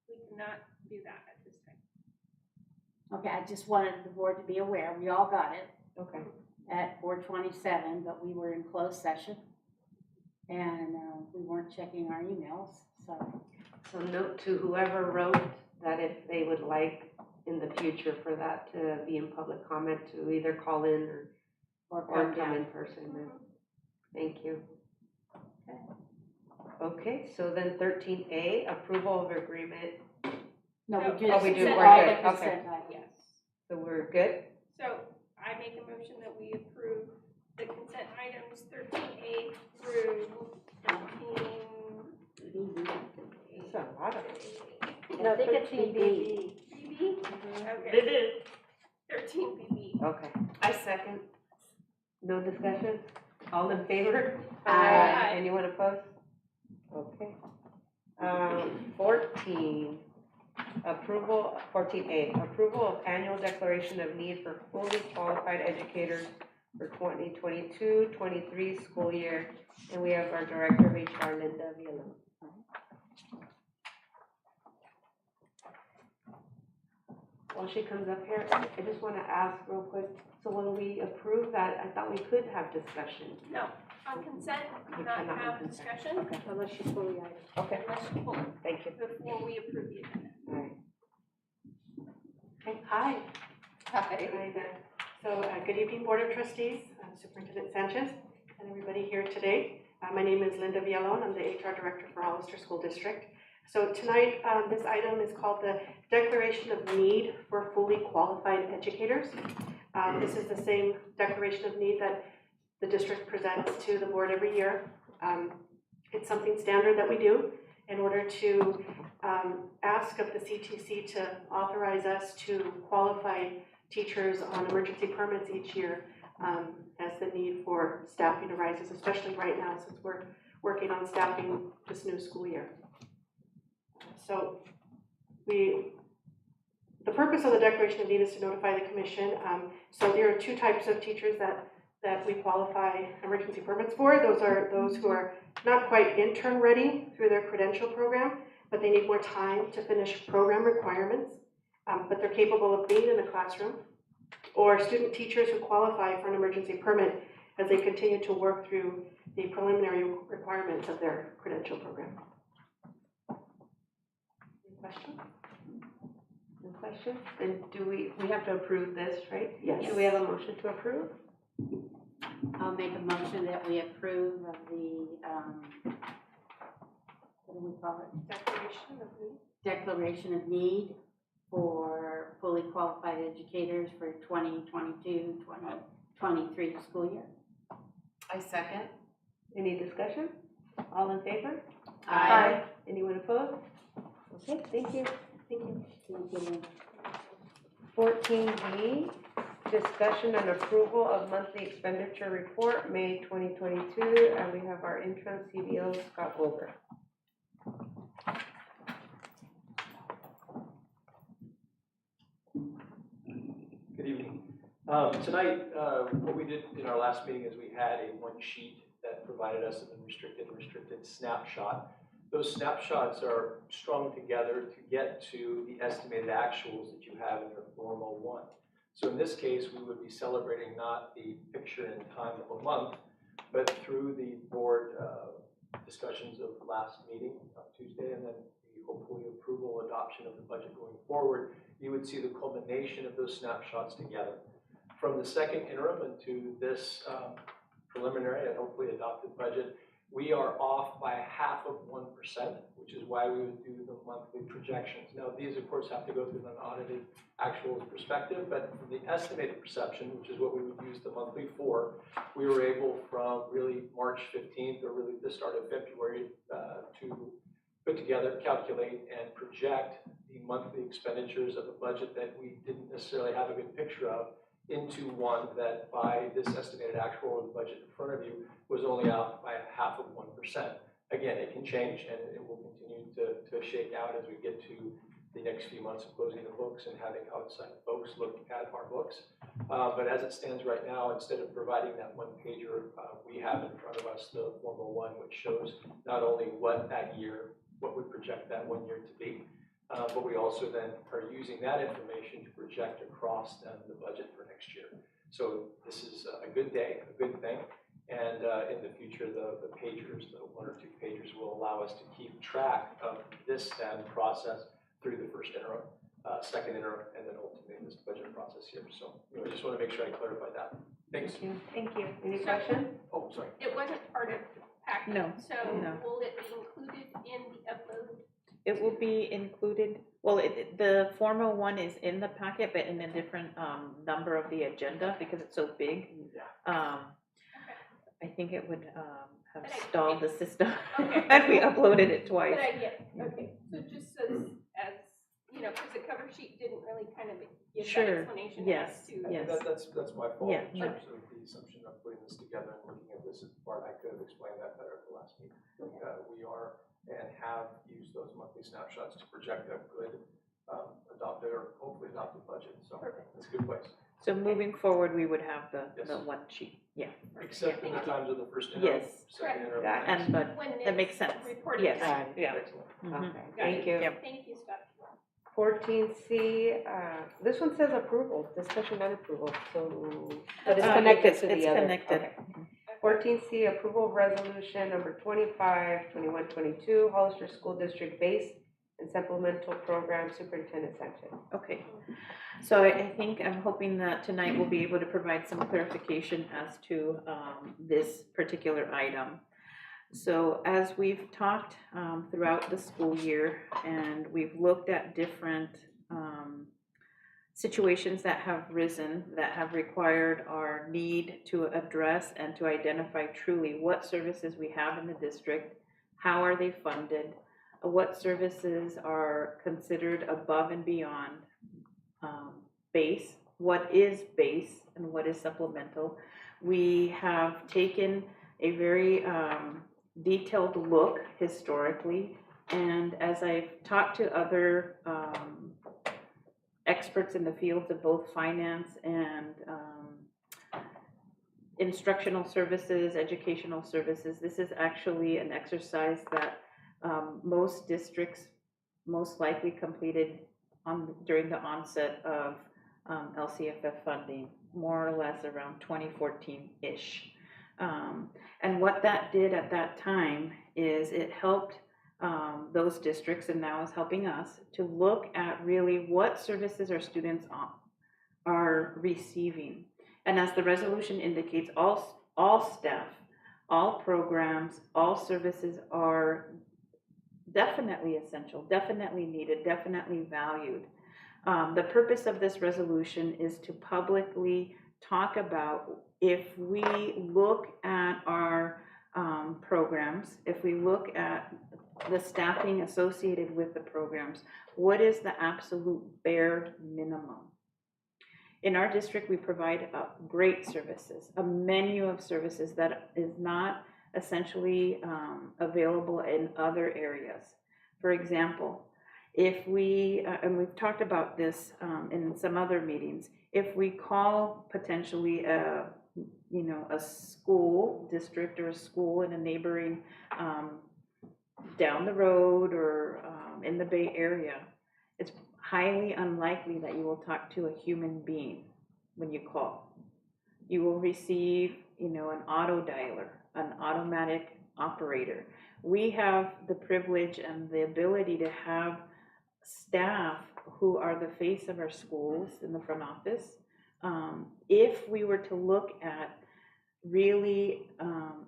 We cannot do that at this time. Okay, I just wanted the board to be aware, we all got it Okay. at 4:27, but we were in closed session. And we weren't checking our emails, so. So note to whoever wrote that if they would like in the future for that to be in public comment, to either call in or come down. in person. Then. Thank you. Okay, so then 13A, approval of agreement. No, No. we do. Oh, we do, all we're the good, okay. consent items. Yes. So we're good? So I make a motion that we approve the consent items 13A through 13. That's a lot of. I think it's BB. BB? Okay. 13 BB. Okay. I second. No discussion? All in favor? Aye. Anyone opposed? Okay. 14, approval, 14A, approval of annual declaration of need for fully qualified educators for 2022-23 school year. And we have our Director of HR, Linda Villalon. While she comes up here, I just want to ask real quick, so when we approve that, I thought we could have discussion. No, on consent, we We cannot cannot have on consent. discussion Okay. unless you pull the item. Okay, Unless you pull it thank you. before we approve the agenda. All right. Okay, Hi. hi Hi. there. So, good evening, Board of Trustees, Superintendent Sanchez, and everybody here today. My name is Linda Villalon. I'm the HR Director for Hollister School District. So tonight, this item is called the Declaration of Need for Fully Qualified Educators. This is the same declaration of need that the district presents to the board every year. It's something standard that we do in order to ask of the CTC to authorize us to qualify teachers on emergency permits each year as the need for staffing arises, especially right now since we're working on staffing this new school year. So the purpose of the declaration of need is to notify the commission. So there are two types of teachers that we qualify emergency permits for. Those are those who are not quite intern ready through their credential program, but they need more time to finish program requirements. but they're capable of being in the classroom, or student teachers who qualify for an emergency permit as they continue to work through the preliminary requirements of their credential program. Any questions? No questions? And do we have to approve this, right? Yes. Do we have a motion to approve? I'll make a motion that we approve of the, what do we call it? Declaration of need. Declaration of need for fully qualified educators for 2022-2023 school year. I second. Any discussion? All in favor? Aye. Anyone opposed? Okay, thank you. Thank you. 14B, discussion and approval of monthly expenditure report, May 2022, and we have our interim CBO, Scott Wilbur. Good evening. Tonight, what we did in our last meeting is we had a one sheet that provided us an restricted snapshot. Those snapshots are strung together to get to the estimated actuals that you have in your Form 01. So in this case, we would be celebrating not the picture in time of a month, but through the board discussions of the last meeting on Tuesday, and then the hopefully approval, adoption of the budget going forward, you would see the culmination of those snapshots together. From the second interim into this preliminary and hopefully adopted budget, we are off by 0.5%, which is why we would do the monthly projections. Now, these, of course, have to go through an audited actual perspective, but from the estimated perception, which is what we would use the monthly for, we were able from really March 15th or really the start of February to put together, calculate, and project the monthly expenditures of a budget that we didn't necessarily have a good picture of into one that by this estimated actual of the budget in front of you was only out by 0.5%. Again, it can change and it will continue to shake out as we get to the next few months of closing the books and having outside folks look at our books. But as it stands right now, instead of providing that one pager, we have in front of us the Form 01, which shows not only what that year, what we project that 1 year to be, but we also then are using that information to project across then the budget for next year. So this is a good day, a good thing. And in the future, the pagers, the 1 or 2 pagers will allow us to keep track of this STEM process through the first interim, second interim, and then ultimately this budget process here. So I just want to make sure I clarify that. Thanks. Thank you. Any questions? Oh, sorry. It wasn't part of the packet. No, So no. will it be included in the upload? It will be included, well, the Form 01 is in the packet, but in a different number of the agenda because it's so big. I think it would have stalled the system Okay. had we uploaded it twice. But I get it. Okay, so just as, you know, because the cover sheet didn't really kind of give Sure. that explanation Yes. as to. Yes. That's my fault Yeah, in no. terms of the assumption of putting this together and looking at this as part. I could have explained that better at the last meeting. We are and have used those monthly snapshots to project a good adopted or hopefully adopted budget. So Perfect. it's a good place. So moving forward, we would have the Yes. one sheet, yeah. Except in the times of the first interim, Yes. second interim. Got it. And, but When that makes it's sense. reported. Yes, Got it. yeah. Excellent. Mhm. Okay, Got thank it. you. Yep. Thank you, Scott. 14C, this one says approval, discussion and approval, so, but it's Uh, connected to the it's other. connected. Okay. 14C, approval of resolution number 25, 21, 22, Hollister School District Base and Supplemental Program Superintendent Sanchez. Okay, so I think, I'm hoping that tonight we'll be able to provide some clarification as to this particular item. So as we've talked throughout the school year, and we've looked at different situations that have risen, that have required our need to address and to identify truly what services we have in the district, how are they funded, what services are considered above and beyond base, what is base and what is supplemental. We have taken a very detailed look historically, and as I've talked to other experts in the fields of both finance and instructional services, educational services, this is actually an exercise that most districts most likely completed during the onset of LCFF funding, more or less around 2014-ish. And what that did at that time is it helped those districts, and now is helping us, to look at really what services our students are receiving. And as the resolution indicates, all staff, all programs, all services are definitely essential, definitely needed, definitely valued. The purpose of this resolution is to publicly talk about, if we look at our programs, if we look at the staffing associated with the programs, what is the absolute bare minimum? In our district, we provide great services, a menu of services that is not essentially available in other areas. For example, if we, and we've talked about this in some other meetings, if we call potentially a school district or a school in a neighboring down the road or in the Bay Area, it's highly unlikely that you will talk to a human being when you call. You will receive, an auto dialer, an automatic operator. We have the privilege and the ability to have staff who are the face of our schools in the front office. If we were to look at really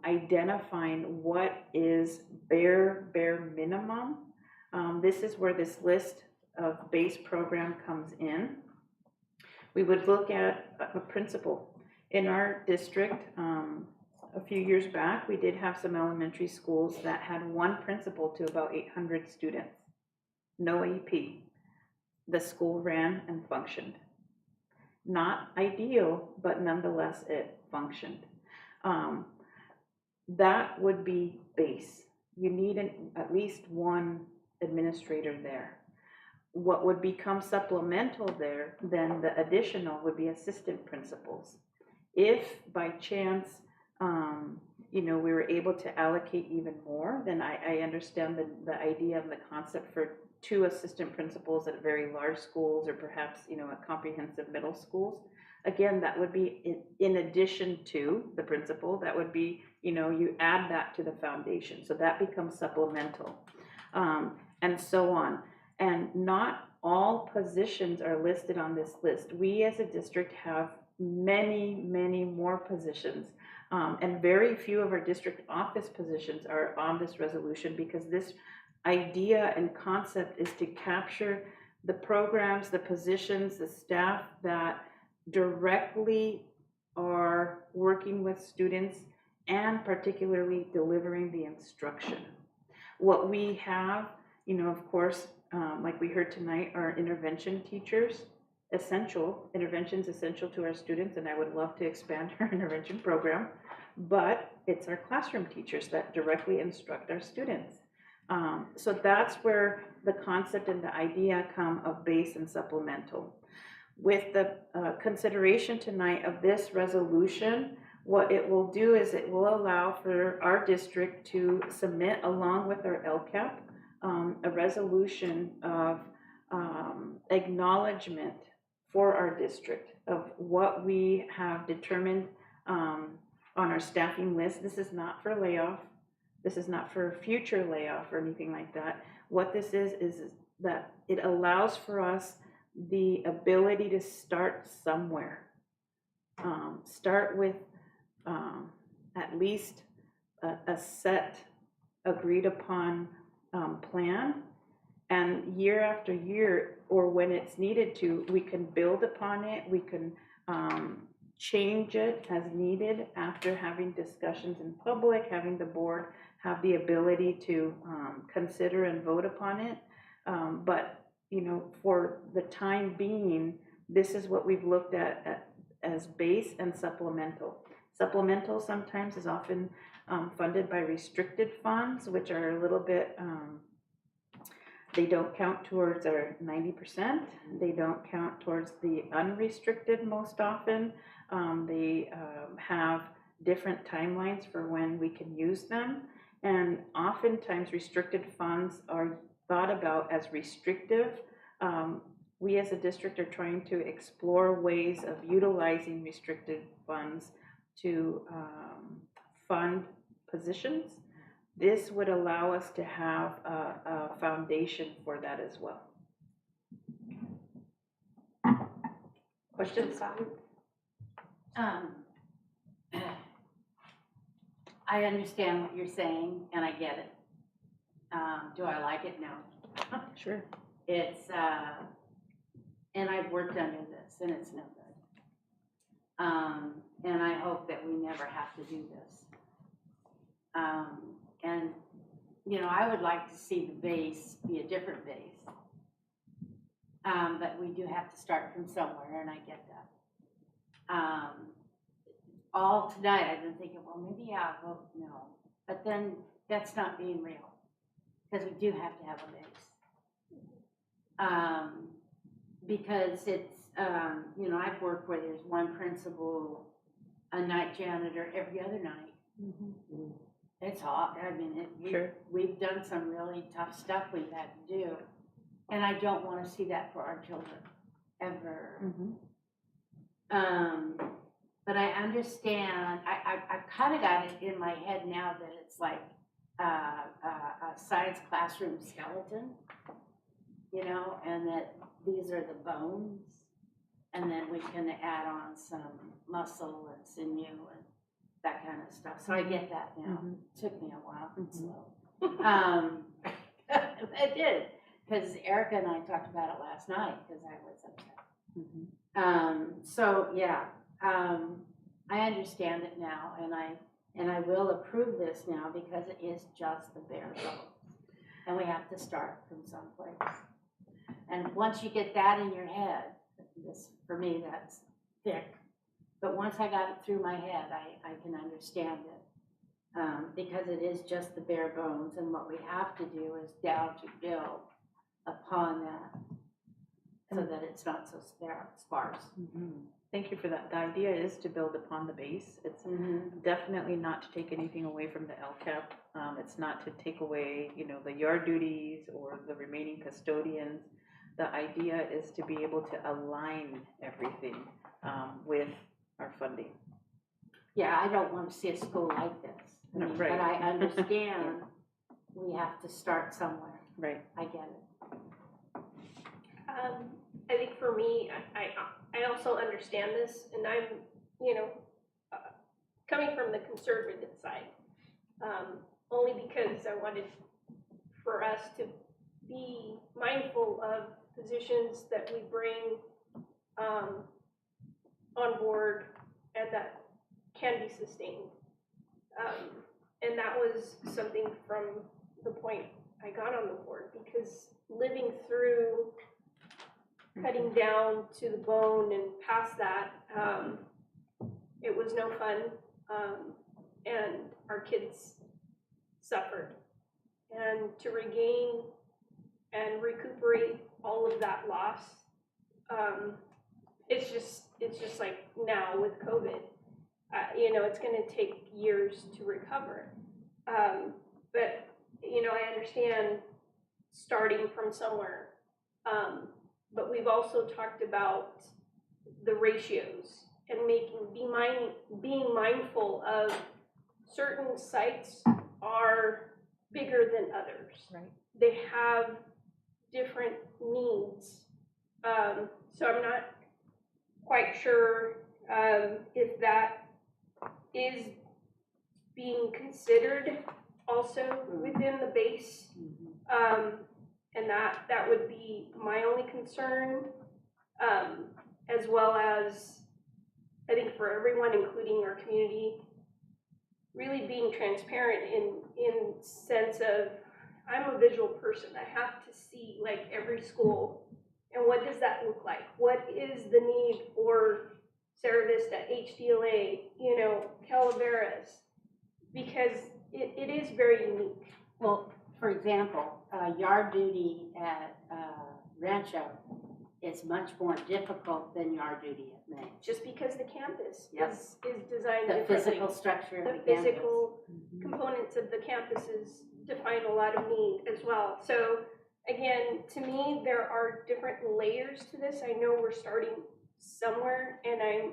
identifying what is bare minimum, this is where this list of base program comes in. We would look at a principal. In our district, a few years back, we did have some elementary schools that had one principal to about 800 students. No AP. The school ran and functioned. Not ideal, but nonetheless it functioned. That would be base. You need at least one administrator there. What would become supplemental there, then the additional would be assistant principals. If by chance, we were able to allocate even more, then I understand the idea and the concept for 2 assistant principals at very large schools, or perhaps, at comprehensive middle schools. Again, that would be in addition to the principal. That would be, you add that to the foundation. So that becomes supplemental, and so on. And not all positions are listed on this list. We as a district have many more positions. And very few of our district office positions are on this resolution, because this idea and concept is to capture the programs, the positions, the staff that directly are working with students and particularly delivering the instruction. What we have, of course, like we heard tonight, are intervention teachers, interventions essential to our students, and I would love to expand our intervention program, but it's our classroom teachers that directly instruct our students. So that's where the concept and the idea come of base and supplemental. With the consideration tonight of this resolution, what it will do is it will allow for our district to submit, along with our LCAP, a resolution of acknowledgement for our district of what we have determined on our staffing list. This is not for layoff. This is not for future layoff or anything like that. What this is that it allows for us the ability to start somewhere. Start with at least a set, agreed upon plan, and year after year, or when it's needed to, we can build upon it. We can change it as needed after having discussions in public, having the board have the ability to consider and vote upon it. But for the time being, this is what we've looked at as base and supplemental. Supplemental sometimes is often funded by restricted funds, which are a little bit, they don't count towards our 90%. They don't count towards the unrestricted most often. They have different timelines for when we can use them. And oftentimes restricted funds are thought about as restrictive we as a district are trying to explore ways of utilizing restricted funds to fund positions. This would allow us to have a foundation for that as well. Questions? I understand what you're saying, and I get it. Do I like it? No. Sure. It's, and I've worked under this, and it's no good. And I hope that we never have to do this. And, you know, I would like to see the base be a different base. But we do have to start from somewhere, and I get that. All tonight, I've been thinking, well, maybe I'll vote no. But then that's not being real, because we do have to have a base. Because it's, you know, I've worked where there's one principal, a night janitor every other night. Mm-hmm. It's hot. I mean, Sure. we've done some really tough stuff we've had to do. And I don't want to see that for our children, ever. Mm-hmm. But I understand, I've kind of got it in my head now that it's like a science classroom skeleton, you know, and that these are the bones. And then we can add on some muscle and sinew and that kind of stuff. So I get that now. Mhm. It took me a while, it's Mhm. slow. It did, because Erica and I talked about it last night, because I was upset. Mm-hmm. So, yeah, I understand it now, and I will approve this now, because it is just the bare bones. And we have to start from someplace. And once you get that in your head, this, for me, that's thick. But once I got it through my head, I can understand it. Because it is just the bare bones, and what we have to do is down to build upon that, so that it's not so sparse. Mm-hmm. Thank you for that. The idea is to build upon the base. It's definitely not to take anything away from the LCAP. It's not to take away, you know, the yard duties or the remaining custodians. The idea is to be able to align everything with our funding. Yeah, I don't want to see a school like this. I No, mean, right. But I understand we have to start somewhere. Right. I get it. I think for me, I also understand this, and I'm, you know, coming from the conservative side, only because I wanted for us to be mindful of positions that we bring on board and that can be sustained. And that was something from the point I got on the board, because living through cutting down to the bone and past that, it was no fun, and our kids suffered. And to regain and recuperate all of that loss, it's just like now with COVID, you know, it's going to take years to recover. But you know, I understand starting from somewhere. But we've also talked about the ratios and being mindful of certain sites are bigger than others. Right. They have different needs. So I'm not quite sure if that is being considered also within the base. And that would be my only concern, as well as, I think for everyone, including our community, really being transparent in sense of, I'm a visual person. I have to see like every school, and what does that look like? What is the need for Sarah Vista, HDLA, you know, Calaveras? Because it is very unique. Well, for example, yard duty at Rancho is much more difficult than yard duty at May. Just because the campus Yep. is designed The differently. physical structure of The the campus. physical components of the campuses define a lot of need as well. So again, to me, there are different layers to this. I know we're starting somewhere, and I'm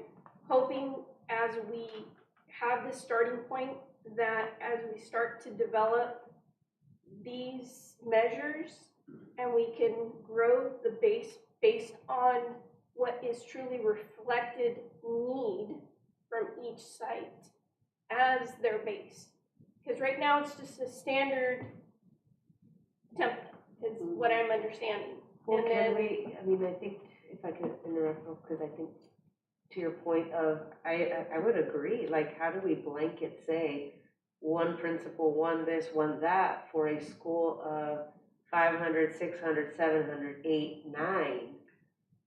hoping as we have this starting point, that as we start to develop these measures and we can grow the base based on what is truly reflected need from each site as their base. Because right now it's just a standard template is what I'm understanding. Well, And can then- we, I mean, I think, if I could interrupt, because I think to your point of, I would agree, like, how do we blanket say one principal, one this, one that for a school of 500, 600, 700, 8, 9?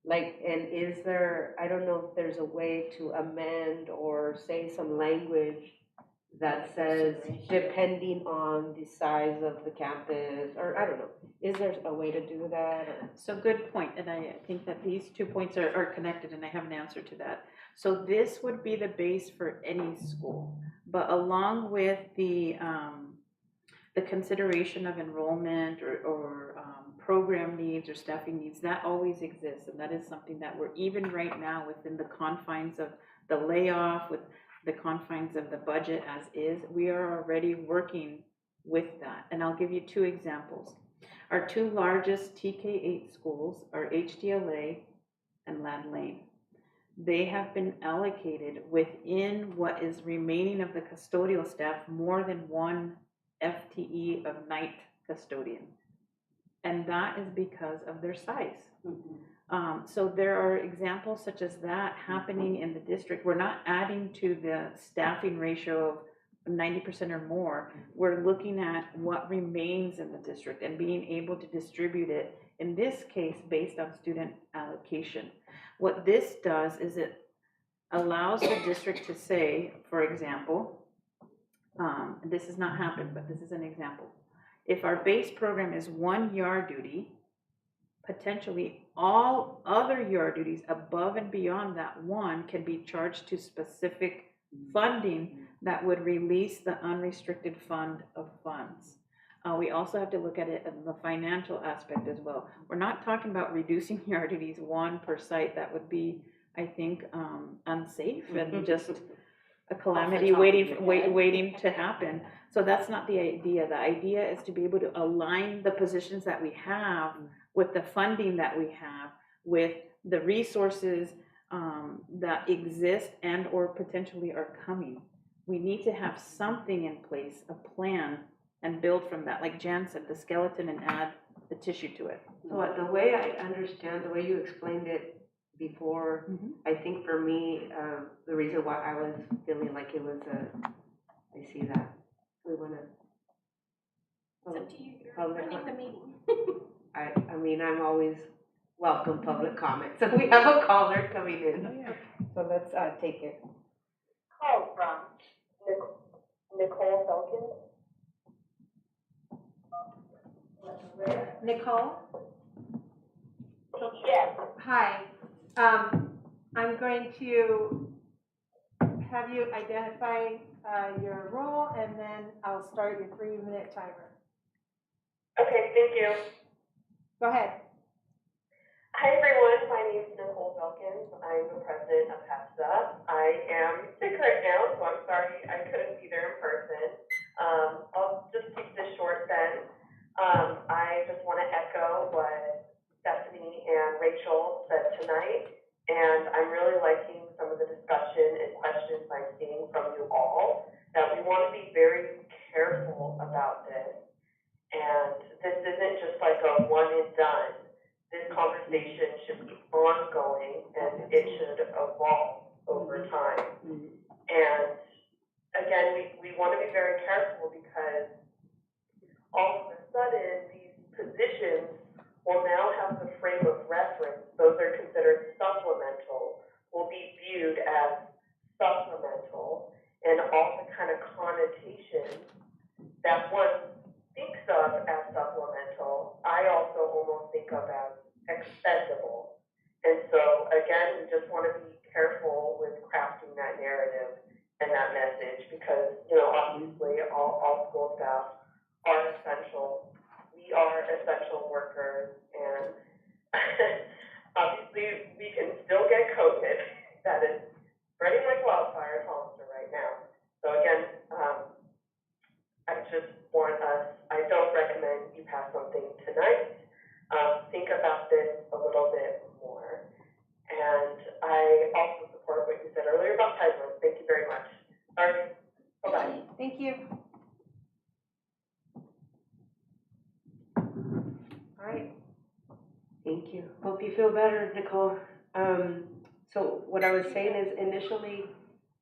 Like, and is there, I don't know if there's a way to amend or say some language that says, depending on the size of the campus, or I don't know, is there a way to do that? Or? So good point, and I think that these 2 points are connected, and I have an answer to that. So this would be the base for any school, but along with the consideration of enrollment or program needs or staffing needs, that always exists, and that is something that we're, even right now, within the confines of the layoff, with the confines of the budget as is, we are already working with that. And I'll give you 2 examples. Our 2 largest TK-8 schools are HDLA and Land Lane. They have been allocated within what is remaining of the custodial staff more than 1 FTE of night custodian. And that is because of their size. So there are examples such as that happening in the district. We're not adding to the staffing ratio of 90% or more. We're looking at what remains in the district and being able to distribute it, in this case, based on student allocation. What this does is it allows the district to say, for example, this has not happened, but this is an example. If our base program is 1 yard duty, potentially all other yard duties above and beyond that 1 can be charged to specific funding that would release the unrestricted fund of funds. We also have to look at it in the financial aspect as well. We're not talking about reducing yard duties 1 per site. That would be, I think, unsafe and just a calamity waiting to happen. So that's not the idea. The idea is to be able to align the positions that we have with the funding that we have, with the resources that exist and or potentially are coming. We need to have something in place, a plan, and build from that. Like Jan said, the skeleton, and add the tissue to it. So the way I understand, the way you explained it before, I think for me, the reason why I was feeling like it was I see that. We want to. It's up to you, you're Public running the meeting. I mean, I'm always welcome public comment. So we have a caller coming in. So let's take it. Call from Nicole Felkin. Nicole? Yes. Hi. I'm going to have you identify your role, and then I'll start your 3-minute timer. Okay, thank you. Go ahead. Hi everyone, my name is Nicole Felkin. I'm the president of HESTA. I am sick right now, so I'm sorry I couldn't be there in person. I'll just keep this short then. I just want to echo what Stephanie and Rachel said tonight, and I'm really liking some of the discussion and questions I'm seeing from you all, that we want to be very careful about this. And this isn't just like a one and done. This conversation should be ongoing, and it should evolve over time. And again, we want to be very careful, because all of a sudden these positions will now have the frame of reference. Those are considered supplemental, will be viewed as supplemental, and all the kind of connotations that one thinks of as supplemental, I also almost think of as expendable. And so again, we just want to be careful with crafting that narrative and that message, because, you know, obviously all school staff are essential. We we are essential workers, and obviously we can still get COVID. That is spreading like wildfire in Hollister right now. So again, I just want us, I don't recommend you pass something tonight. Think about this a little bit more. And I also support what you said earlier about Tidelands. Thank you very much. Sorry. Bye-bye. Thank you. All right. Thank you. Hope you feel better, Nicole. So what I was saying is initially,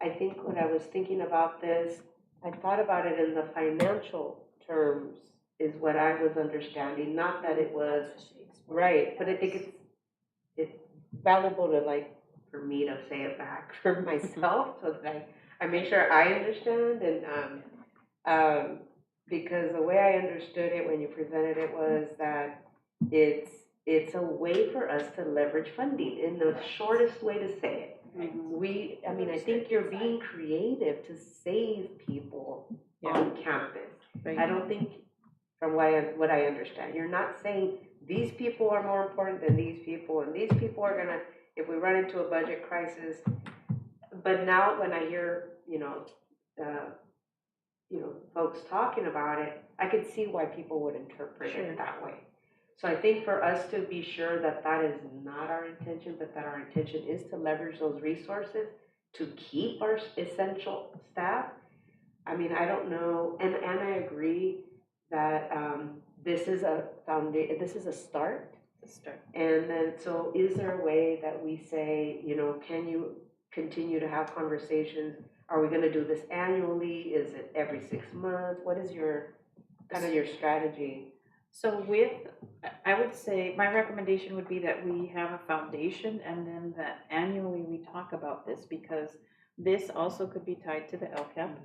I think when I was thinking about this, I thought about it in the financial terms is what I was understanding, not that it was right, but I think it's valuable to like, for me to say it back for myself so that I make sure I understand and, because the way I understood it when you presented it was that it's a way for us to leverage funding in the shortest way to say it. I think you're being creative to save people on campus. Right. I don't think, from what I understand, you're not saying these people are more important than these people, and these people are gonna, if we run into a budget crisis. But now when I hear, folks talking about it, I could see why people would interpret it that way. So I think for us to be sure that that is not our intention, but that our intention is to leverage those resources to keep our essential staff. I mean, I don't know, and I agree that this is a this is a start. And then, so is there a way that we say, can you continue to have conversations? Are we going to do this annually? Is it every 6 months? What is your your strategy? So I would say, my recommendation would be that we have a foundation and then that annually we talk about this, because this also could be tied to the LCAP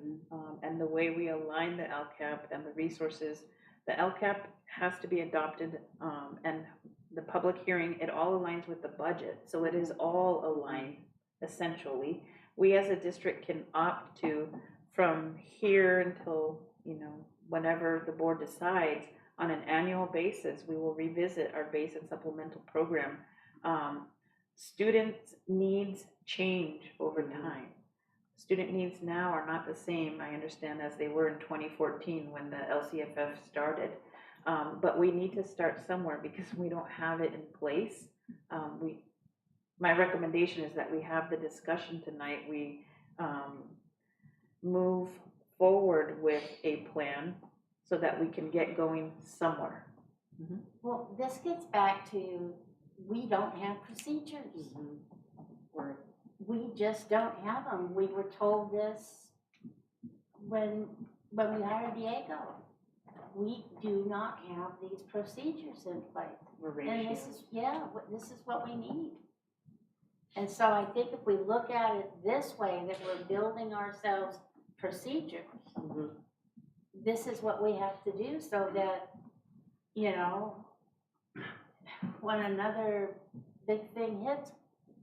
and the way we align the LCAP and the resources. The LCAP has to be adopted and the public hearing, it all aligns with the budget. So it is all aligned essentially. We as a district can opt to, from here until, whenever the board decides, on an annual basis, we will revisit our base and supplemental program. Students' needs change over time. Student needs now are not the same, I understand, as they were in 2014 when the LCFF started. But we need to start somewhere because we don't have it in place. My recommendation is that we have the discussion tonight. We move forward with a plan so that we can get going somewhere. Well, this gets back to, we don't have procedures. We just don't have them. We were told this when we hired Diego. We do not have these procedures in place. And this is what we need. And so I think if we look at it this way, that we're building ourselves procedures, this is what we have to do so that, when another big thing hits,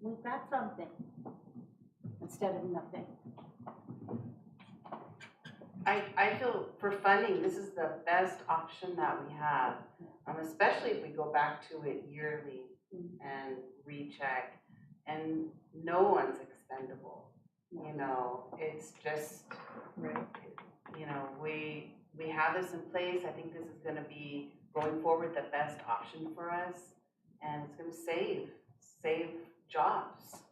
we've got something instead of nothing. I feel for funding, this is the best option that we have, especially if we go back to it yearly and recheck, and no one's expendable. It's just, we have this in place. I think this is going to be, going forward, the best option for us, and it's going to save jobs.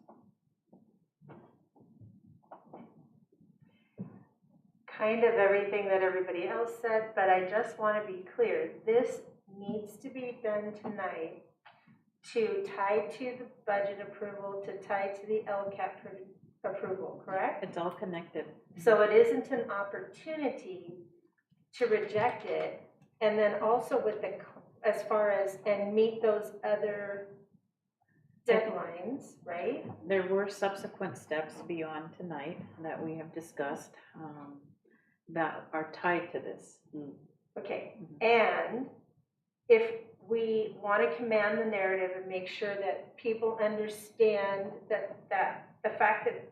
Kind of everything that everybody else said, but I just want to be clear. This needs to be done tonight to tie to the budget approval, to tie to the LCAP approval, correct? It's all connected. So it isn't an opportunity to reject it, and then also with as far as, and meet those other deadlines, right? There were subsequent steps beyond tonight that we have discussed that are tied to this. Okay, and if we want to command the narrative and make sure that people understand that the fact that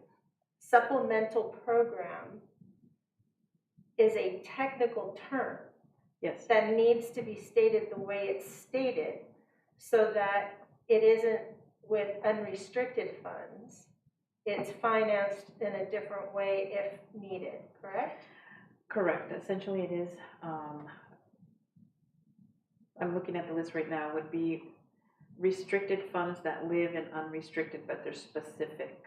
supplemental program is a technical term, Yes. that needs to be stated the way it's stated, so that it isn't with unrestricted funds. It's financed in a different way if needed, correct? Correct. Essentially, it is, I'm looking at the list right now, would be restricted funds that live in unrestricted, but they're specific.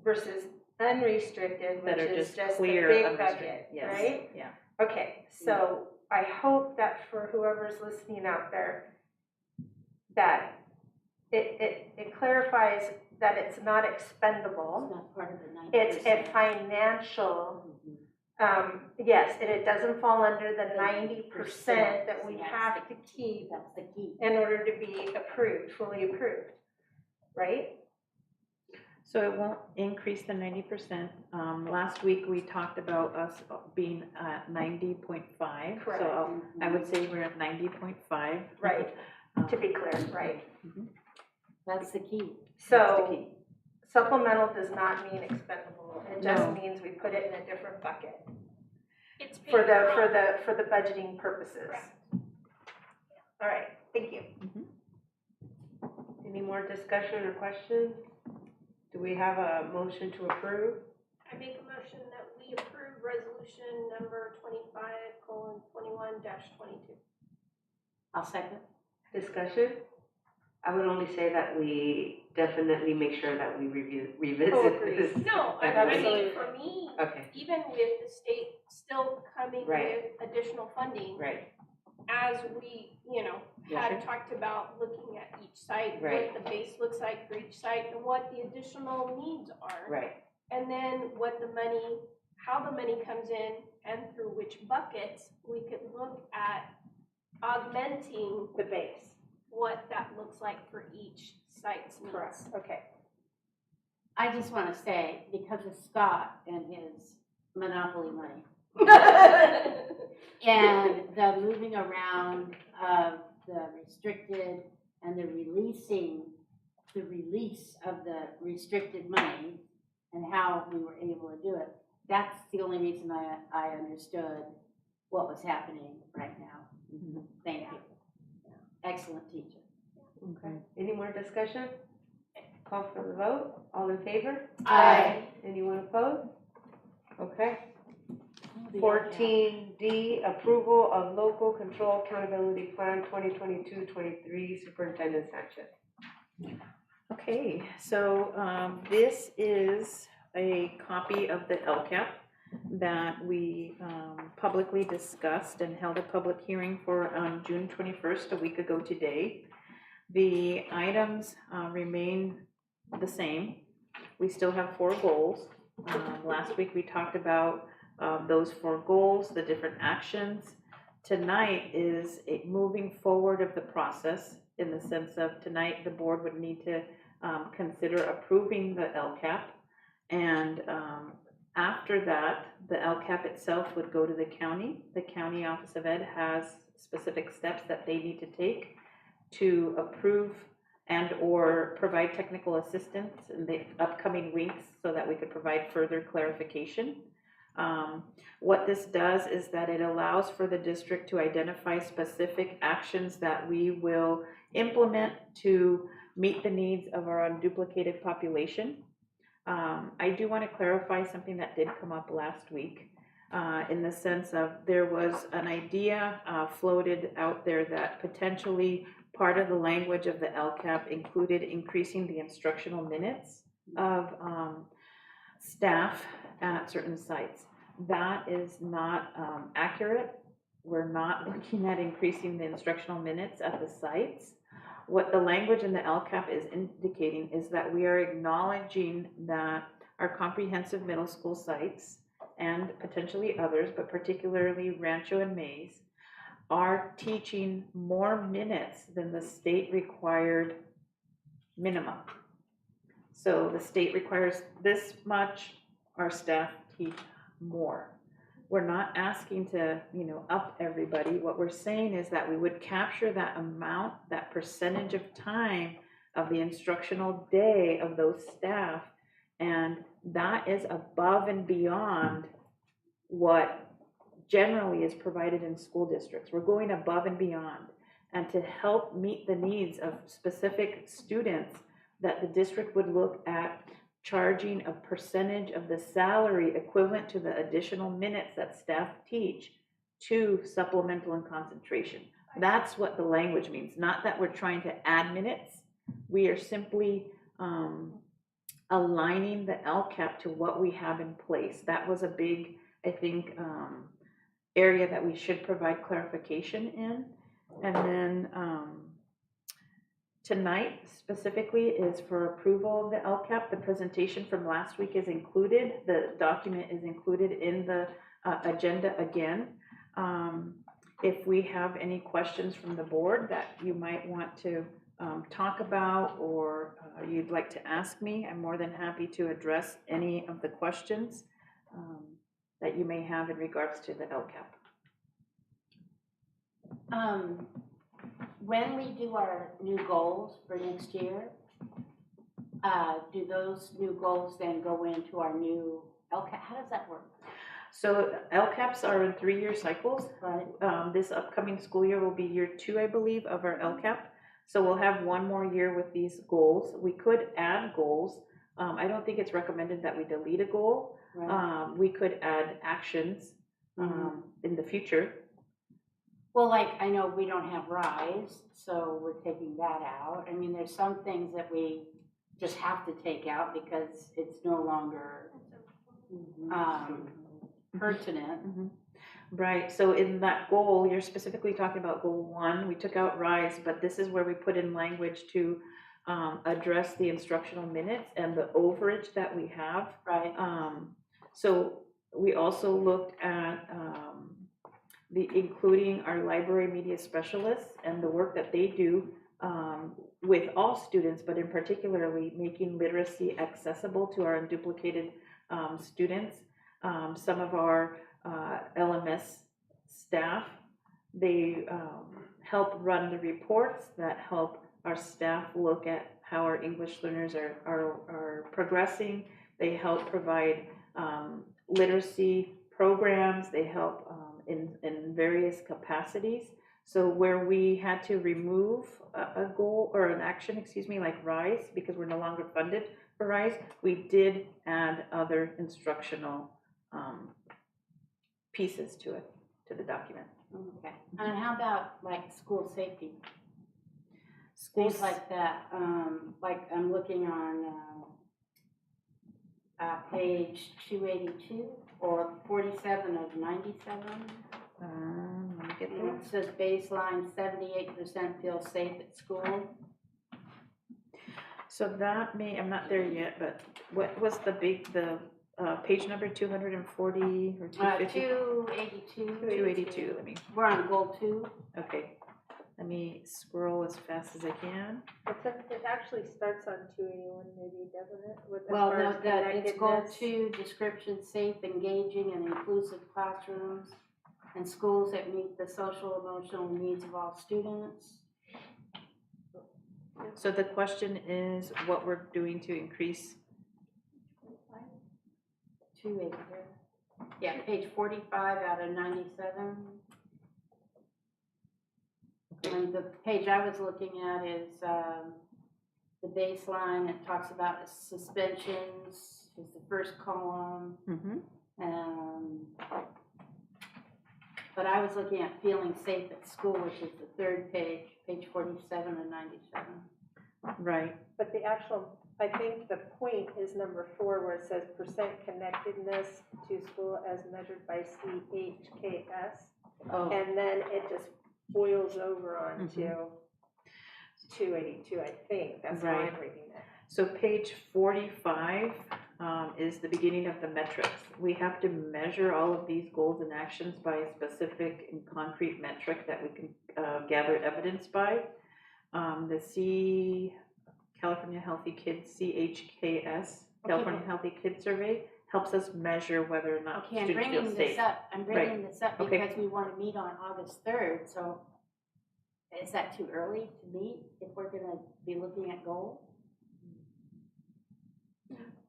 Versus unrestricted, which That are is just just the clear big unrestricted. bucket, Yes. right? Yeah. Okay, so I hope that for whoever's listening out there, that it clarifies that it's not It's expendable. not part of the 90%. It's a financial, yes, and it doesn't fall under the 90% that we have to keep That's the key. in order to be approved, fully approved, right? So it won't increase the 90%. Last week, we talked about us being at 90.5. Correct. So I would say we're at 90.5. Right, to be clear, right? That's the key. That's the So key. supplemental does not mean expendable. It just No. means we put it in a different bucket It's for paid for. the budgeting purposes. Correct. All right, thank you. Any more discussion or questions? Do we have a motion to approve? I make a motion that we approve resolution number 25:21-22. I'll second. Discussion? I would only say that we definitely make sure that we revisit agreed. this. No, I mean, for me, Okay, even with the state still coming Right. with additional funding, right, as we, Yeah, had talked about looking at each site, Right. what the base looks like for each site, and what the additional needs are. right, And then what the money, how the money comes in and through which buckets, we could look at augmenting The base, what that looks like for each site's needs. correct, okay. I just want to say, because of Scott and his monopoly money, and the moving around of the restricted and the release of the restricted money and how we were able to do it, that's the only reason I understood what was happening right now. Thank you. Excellent teacher. okay. Any more discussion? Call for the vote, all in favor? Aye. Anyone opposed? Okay. 14D, approval of local control accountability plan 2022-23, Superintendent Sanchez. Okay, so this is a copy of the LCAP that we publicly discussed and held a public hearing for June 21st, a week ago today. The items remain the same. We still have 4 goals. Last week we talked about those 4 goals, the different actions. Tonight is a moving forward of the process, in the sense of tonight the board would need to consider approving the LCAP, and after that the LCAP itself would go to the county. The County Office of Ed has specific steps that they need to take to approve and or provide technical assistance in the upcoming weeks so that we could provide further clarification. What this does is that it allows for the district to identify specific actions that we will implement to meet the needs of our unduplicated population. I do want to clarify something that did come up last week, in the sense of there was an idea floated out there that potentially part of the language of the LCAP included increasing the instructional minutes of staff at certain sites. That is not accurate. We're not looking at increasing the instructional minutes at the sites. What the language in the LCAP is indicating is that we are acknowledging that our comprehensive middle school sites, and potentially others, but particularly Rancho and Mays, are teaching more minutes than the state required minimum. So the state requires this much, our staff teach more. We're not asking to, up everybody. What we're saying is that we would capture that amount, that percentage of time of the instructional day of those staff, and that is above and beyond what generally is provided in school districts. We're going above and beyond. And to help meet the needs of specific students, that the district would look at charging a percentage of the salary equivalent to the additional minutes that staff teach to supplemental and concentration. That's what the language means, not that we're trying to add minutes. We are simply aligning the LCAP to what we have in place. That was a big, I think, area that we should provide clarification in. And then tonight specifically is for approval of the LCAP. The presentation from last week is included. The document is included in the agenda again. If we have any questions from the board that you might want to talk about, or you'd like to ask me, I'm more than happy to address any of the questions that you may have in regards to the LCAP. When we do our new goals for next year, do those new goals then go into our new LCAP? How does that work? So LCAPs are in 3-year cycles. Right. This upcoming school year will be year 2, I believe, of our LCAP. So we'll have 1 more year with these goals. We could add goals. I don't think it's recommended that we delete a goal. Right. We could add actions in the future. Well, like, I know we don't have RISE, so we're taking that out. I mean, there's some things that we just have to take out because it's no longer pertinent. Right, so in that goal, you're specifically talking about goal 1. We took out RISE, but this is where we put in language to address the instructional minutes and the overage that we have. Right. So we also looked at including our library media specialists and the work that they do with all students, but in particularly making literacy accessible to our unduplicated students. Some of our LMS staff, they help run the reports that help our staff look at how our English learners are progressing. They help provide literacy programs. They help in various capacities. So where we had to remove a goal or an action, like RISE, because we're no longer funded for RISE, we did add other instructional pieces to it, to the document. Okay. And how about like school safety? Schools Things like that. Like I'm looking on page 282 or 47 of 97. Let me get And there. it says baseline 78% feel safe at school. So that I'm not there yet, but what was the page number 240 or 250? 282. 282, We're on goal 2. okay. Let me scroll as fast as I can. It actually starts on 281 maybe, doesn't it? Well, no, it's goal 2, description, safe, engaging, and inclusive classrooms and schools that meet the social emotional needs of all students. So the question is what we're doing to increase. 280. Yeah, page 45 out of 97. And the page I was looking at is the baseline. It talks about suspensions is the first column. But I was looking at feeling safe at school, which is the 3rd page, page 47 and 97. Right. But the actual, I think the point is number 4, where it says percent connectedness to school as measured by CHKS. Oh. And then it just boils over onto 282, I think. That's how I'm reading it. So page 45 is the beginning of the metrics. We have to measure all of these goals and actions by a specific and concrete metric that we can gather evidence by. The California Healthy Kids, CHKS, California Healthy Kids Survey, helps us measure whether or not Okay, I'm students feel bringing safe. this up. I'm bringing this up Okay. because we want to meet on August 3rd. So is that too early to meet if we're going to be looking at goals?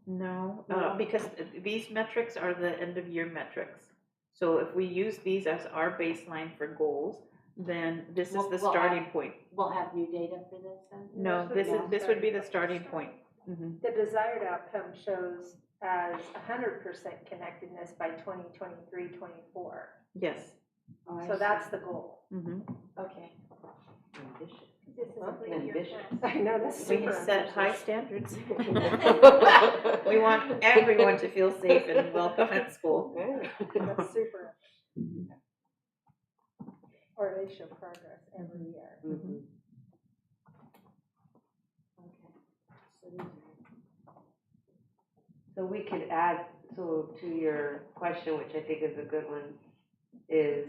No, because these metrics are the end of year metrics. So if we use these as our baseline for goals, then this is We'll- the we'll starting have- point. We'll have new data for this then? No, this would be the starting point. Mhm. The desired outcome shows as 100% connectedness by 2023-24. Yes. Oh, I So see. that's the goal. Mhm. Okay. This is a three-year plan. I know, that's We super set high ambitious. standards. We want everyone to feel safe and welcome at school. That's super. Or they show progress every year. Mhm. So we could add, so to your question, which I think is a good one, is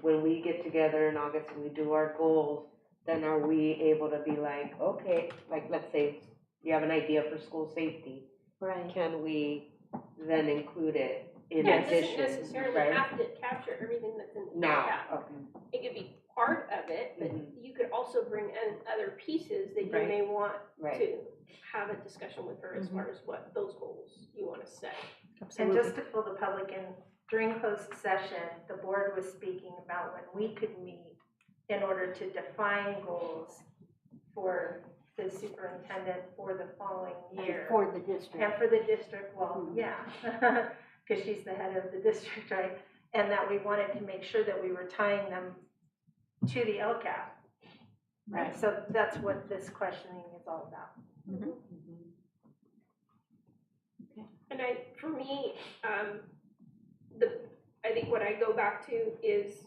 when we get together in August and we do our goals, then are we able to be like, okay, like, let's say you have an idea for school safety, Right. can we then include it in Yeah, it addition, doesn't necessarily right? have to capture everything that's in the Now, LCAP. okay. It could be part of it, but Mhm. you could also bring in other pieces that you Right. may want Right. to have a discussion with her as Mhm. far as what those goals you want to set. And Absolutely. just to fill the public in, during closed session, the board was speaking about when we could meet in order to define goals for the superintendent for the following year. And for the district. And for the district, well, Mhm. yeah, because she's the head of the district, right? And that we wanted to make sure that we were tying them to the LCAP. Right. So that's what this questioning is all about. And for me, I think what I go back to is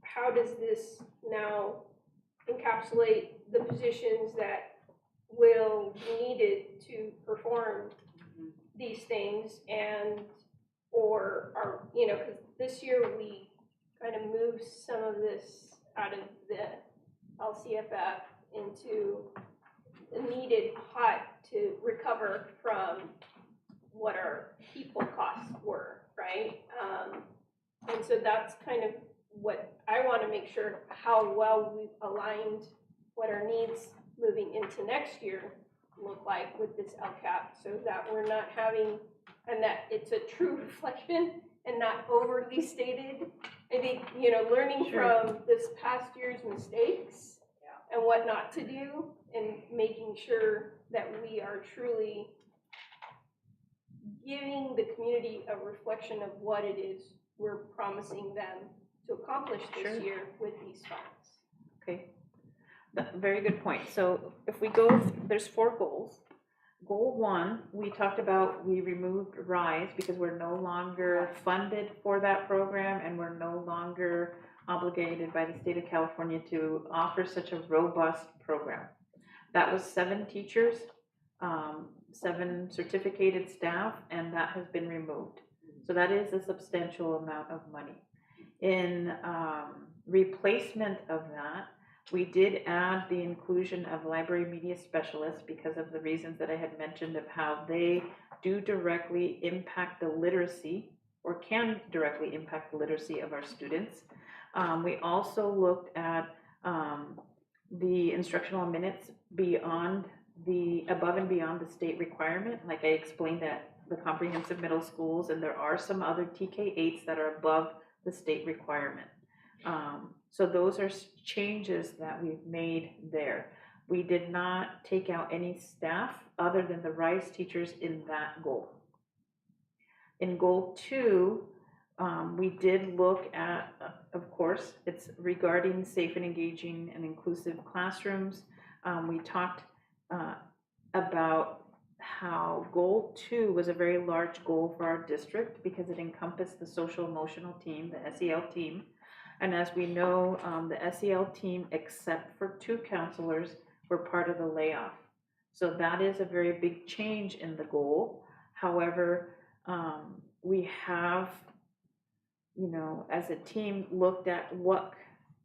how does this now encapsulate the positions that will be needed to perform these things or are, because this year we kind of moved some of this out of the LCFF into the needed pot to recover from what our people costs were, right? And so that's kind of what I want to make sure how well we've aligned what our needs moving into next year look like with this LCAP, so that we're not having, and that it's a true reflection and not overly stated. I think, learning from this past year's mistakes and what not to do, and making sure that we are truly giving the community a reflection of what it is we're promising them to accomplish this Sure. year with these funds. Okay, very good point. So if we go, there's 4 goals. Goal 1, we talked about, we removed RISE because we're no longer funded for that program and we're no longer obligated by the state of California to offer such a robust program. That was 7 teachers, 7 certificated staff, and that has been removed. So that is a substantial amount of money. In replacement of that, we did add the inclusion of library media specialists because of the reasons that I had mentioned of how they do directly impact the literacy, or can directly impact the literacy of our students. We also looked at the instructional minutes above and beyond the state requirement, like I explained at the comprehensive middle schools, and there are some other TK8s that are above the state requirement. So those are changes that we've made there. We did not take out any staff other than the RISE teachers in that goal. In goal 2, we did look at, of course, it's regarding safe and engaging and inclusive classrooms. We talked about how goal 2 was a very large goal for our district because it encompassed the social emotional team, the SEL team. And as we know, the SEL team, except for 2 counselors, were part of the layoff. So that is a very big change in the goal. However, we have, as a team, looked at what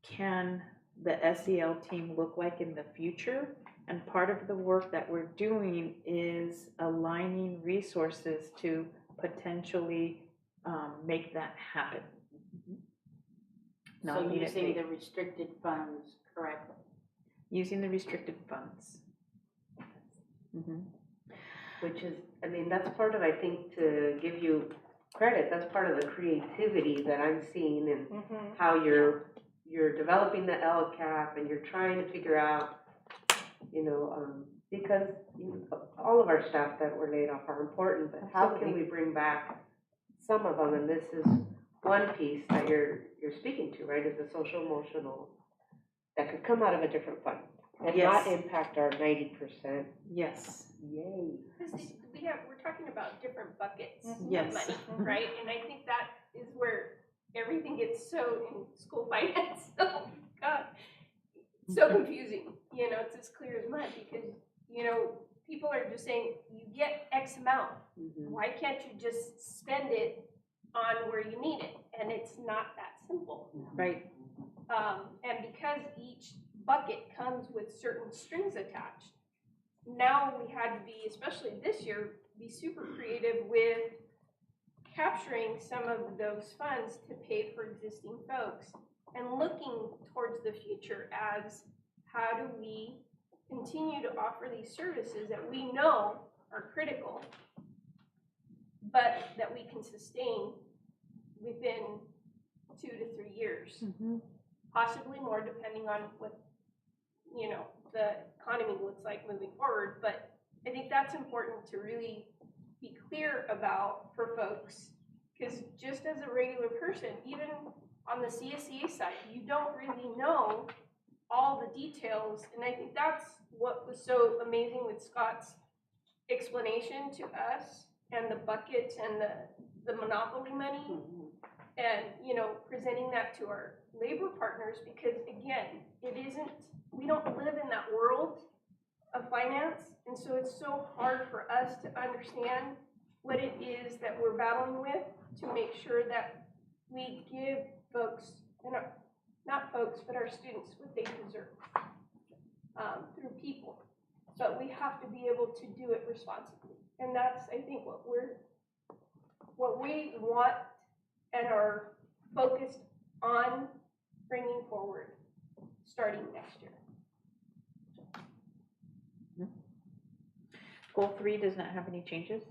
can the SEL team look like in the future. And part of the work that we're doing is aligning resources to potentially make that happen. So using the restricted funds correctly. Using the restricted funds. Which is, that's part of, I think, to give you credit. That's part of the creativity that I'm seeing and Mhm. how you're developing the LCAP and you're trying to figure out, because all of our staff that were laid off are important, but how can we bring back some of them? And this is one piece that you're speaking to, right, is the social emotional that could come out of a different fund and Yes. not impact our 90%. Yes. Yay. Because we're talking about different buckets of Yes. money, right? And I think that is where everything gets so in school finance, oh my God, so confusing. It's as clear as mud because, people are just saying, you get X amount. Why can't you just spend it on where you need it? And it's not that simple. Right. And because each bucket comes with certain strings attached, now we had to be, especially this year, be super creative with capturing some of those funds to pay for existing folks and looking towards the future as how do we continue to offer these services that we know are critical, but that we can sustain within 2 to 3 years, possibly more depending on what the economy looks like moving forward. But I think that's important to really be clear about for folks, because just as a regular person, even on the CSEA side, you don't really know all the details. And I think that's what was so amazing with Scott's explanation to us and the buckets and the monopoly money and, presenting that to our labor partners, because again, we don't live in that world of finance. And so it's so hard for us to understand what it is that we're battling with to make sure that we give folks, not folks, but our students what they deserve through people. But we have to be able to do it responsibly. And that's, I think, what we want and are focused on bringing forward starting next year. Goal 3 does not have any changes.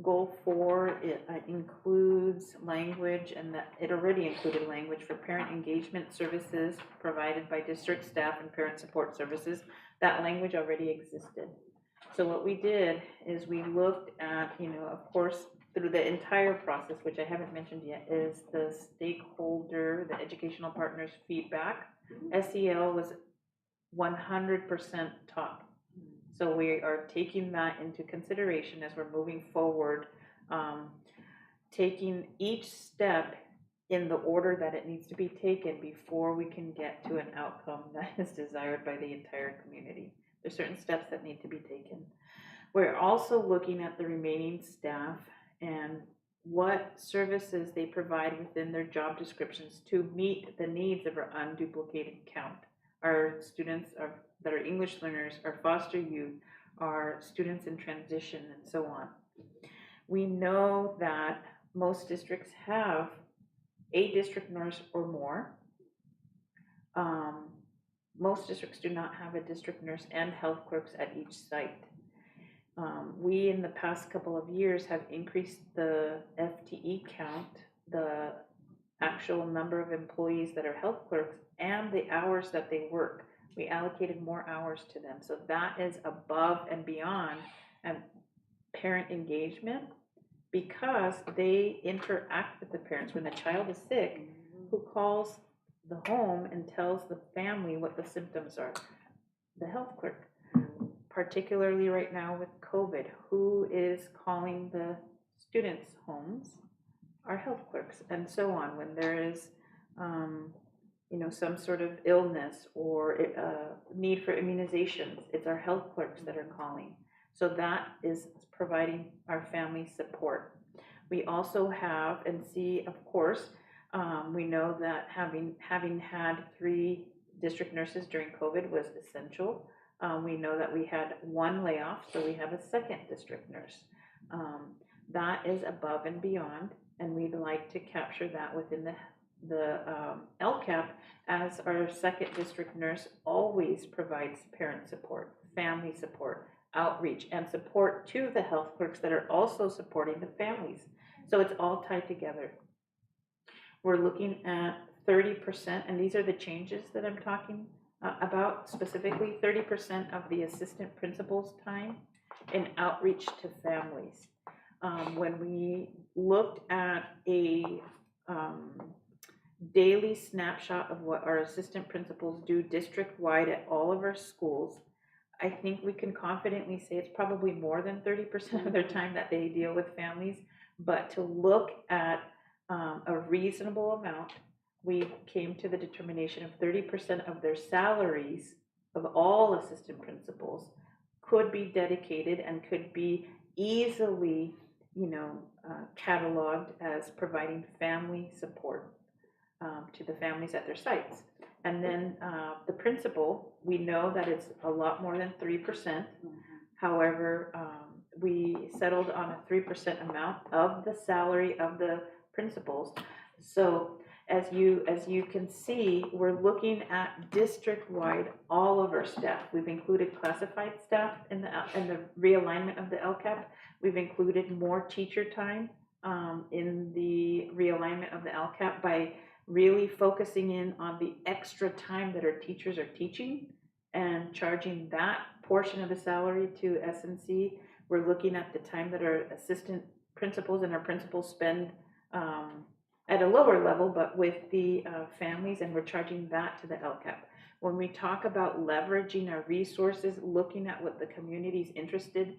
Goal 4, it includes language, and that it already included language for parent engagement services provided by district staff and parent support services. That language already existed. So what we did is we looked at, of course, through the entire process, which I haven't mentioned yet, is the stakeholder, the educational partners feedback. SEL was 100% top. So we are taking that into consideration as we're moving forward, taking each step in the order that it needs to be taken before we can get to an outcome that is desired by the entire community. There's certain steps that need to be taken. We're also looking at the remaining staff and what services they provide within their job descriptions to meet the needs of our unduplicated count. Our students that are English learners, our foster youth, our students in transition, and so on. We know that most districts have a district nurse or more. Most districts do not have a district nurse and health clerks at each site. We, in the past couple of years, have increased the FTE count, the actual number of employees that are health clerks, and the hours that they work. We allocated more hours to them. So that is above and beyond parent engagement, because they interact with the parents. When a child is sick, who calls the home and tells the family what the symptoms are? The health clerk. Particularly right now with COVID, who is calling the students' homes? Our health clerks, and so on. When there is some sort of illness or need for immunizations, it's our health clerks that are calling. So that is providing our family support. We also have and see, of course, we know that having had 3 district nurses during COVID was essential. We know that we had 1 layoff, so we have a 2nd district nurse. That is above and beyond, and we'd like to capture that within the LCAP, as our 2nd district nurse always provides parent support, family support, outreach, and support to the health clerks that are also supporting the families. So it's all tied together. We're looking at 30%, and these are the changes that I'm talking about specifically, 30% of the assistant principal's time in outreach to families. When we looked at a daily snapshot of what our assistant principals do district-wide at all of our schools, I think we can confidently say it's probably more than 30% of their time that they deal with families. But to look at a reasonable amount, we came to the determination of 30% of their salaries of all assistant principals could be dedicated and could be easily, cataloged as providing family support to the families at their sites. And then the principal, we know that it's a lot more than 3%. However, we settled on a 3% amount of the salary of the principals. So as you can see, we're looking at district-wide all of our staff. We've included classified staff in the realignment of the LCAP. We've included more teacher time in the realignment of the LCAP by really focusing in on the extra time that our teachers are teaching and charging that portion of the salary to SNC. We're looking at the time that our assistant principals and our principals spend at a lower level, but with the families, and we're charging that to the LCAP. When we talk about leveraging our resources, looking at what the community is interested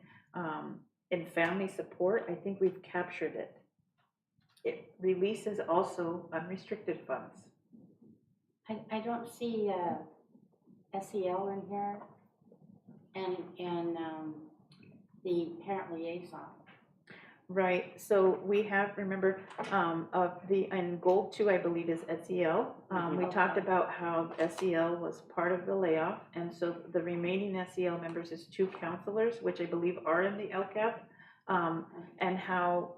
in family support, I think we've captured it. It releases also unrestricted funds. I don't see SEL in here and the parent liaison. Right, so we have, remember, in goal 2, I believe, is SEL. We talked about how SEL was part of the layoff, and so the remaining SEL members is 2 counselors, which I believe are in the LCAP, and how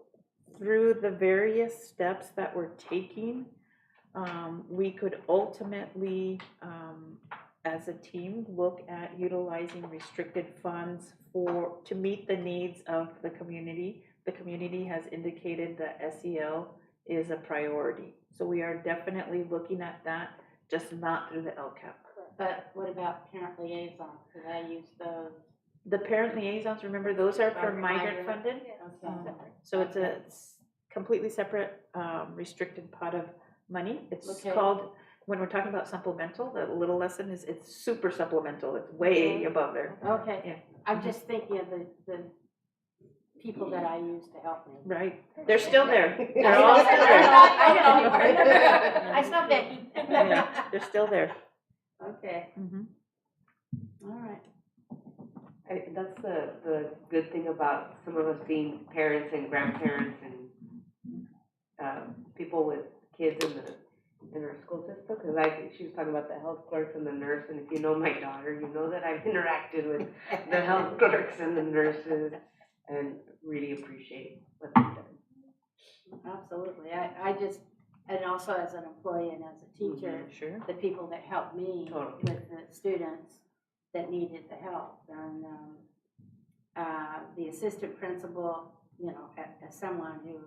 through the various steps that we're taking, we could ultimately, as a team, look at utilizing restricted funds to meet the needs of the community. The community has indicated that SEL is a priority. So we are definitely looking at that, just not through the LCAP. But what about parent liaison? Could I use those? The parent liaisons, remember, those are for migrant funded. Okay. So it's a completely separate restricted pot of money. It's Okay. called, when we're talking about supplemental, the little lesson is it's super supplemental. It's way above there. Okay, Yeah. I'm just thinking of the people that I use to help me. Right. They're still there. I They're all know, still there. I know. I saw Becky. Yeah, they're still there. Okay, Mhm. all right. That's the good thing about some of us being parents and grandparents and people with kids in our school system, because she was talking about the health clerks and the nurse, and if you know my daughter, you know that I've interacted with the health clerks and the nurses, and really appreciate what they've done. Absolutely, I just, and also as an employee and as a teacher, Sure. the people that helped me Totally. with the students that needed the help. And the assistant principal, as someone who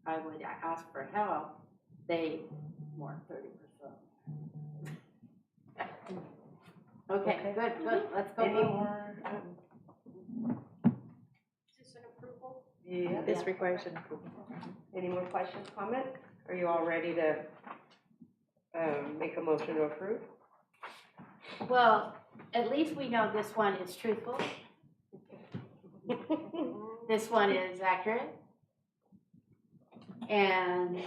I would ask for help, they weren't 30%. Okay, good, let's go. Any more? Is this an approval? Yeah. This requires an approval. Any more questions, comments? Are you all ready to make a motion to approve? Well, at least we know this one is truthful. This one is accurate. And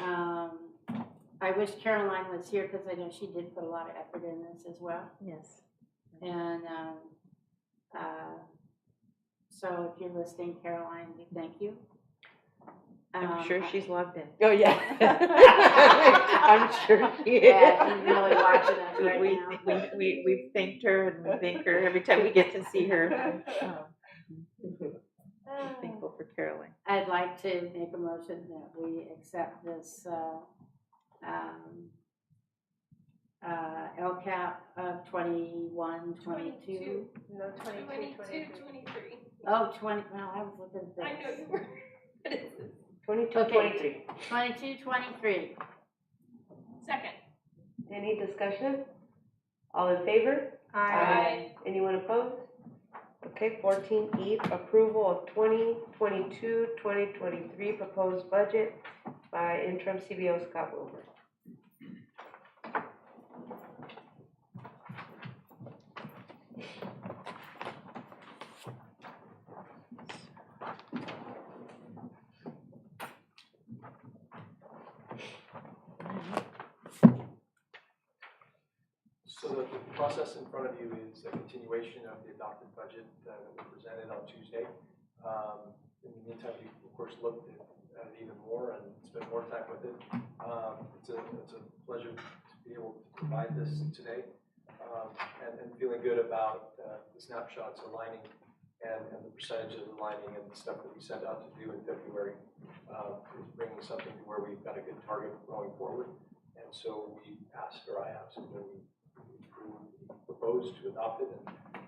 I wish Caroline was here because I know she did put a lot of effort in this as well. Yes. And so if you're listening, Caroline, we thank you. I'm sure she's logged in. Oh, yeah. I'm sure she is. Yeah, she's really watching us right now. We've thanked her and we thank her every time we get to see her. I'm thankful for Caroline. I'd like to make a motion that we accept this LCAP of 21, 22. No, 22, 23. 23. Oh, 20, well, I was looking at this. I know you were. But it's 22, Okay. 23. 22, 23. Second. Any discussion? All in favor? Aye. Anyone opposed? Okay, 14E, approval of 2022-2023 proposed budget by interim CBO Scott Wilbur. So the process in front of you is a continuation of the adopted budget that we presented on Tuesday. In the meantime, we of course looked at it even more and spent more time with it. It's a pleasure to be able to provide this today, and feeling good about the snapshots aligning and the percentages aligning and the stuff that we set out to do in February is bringing something to where we've got a good target going forward. And so we asked, or I asked, that we propose to adopt it and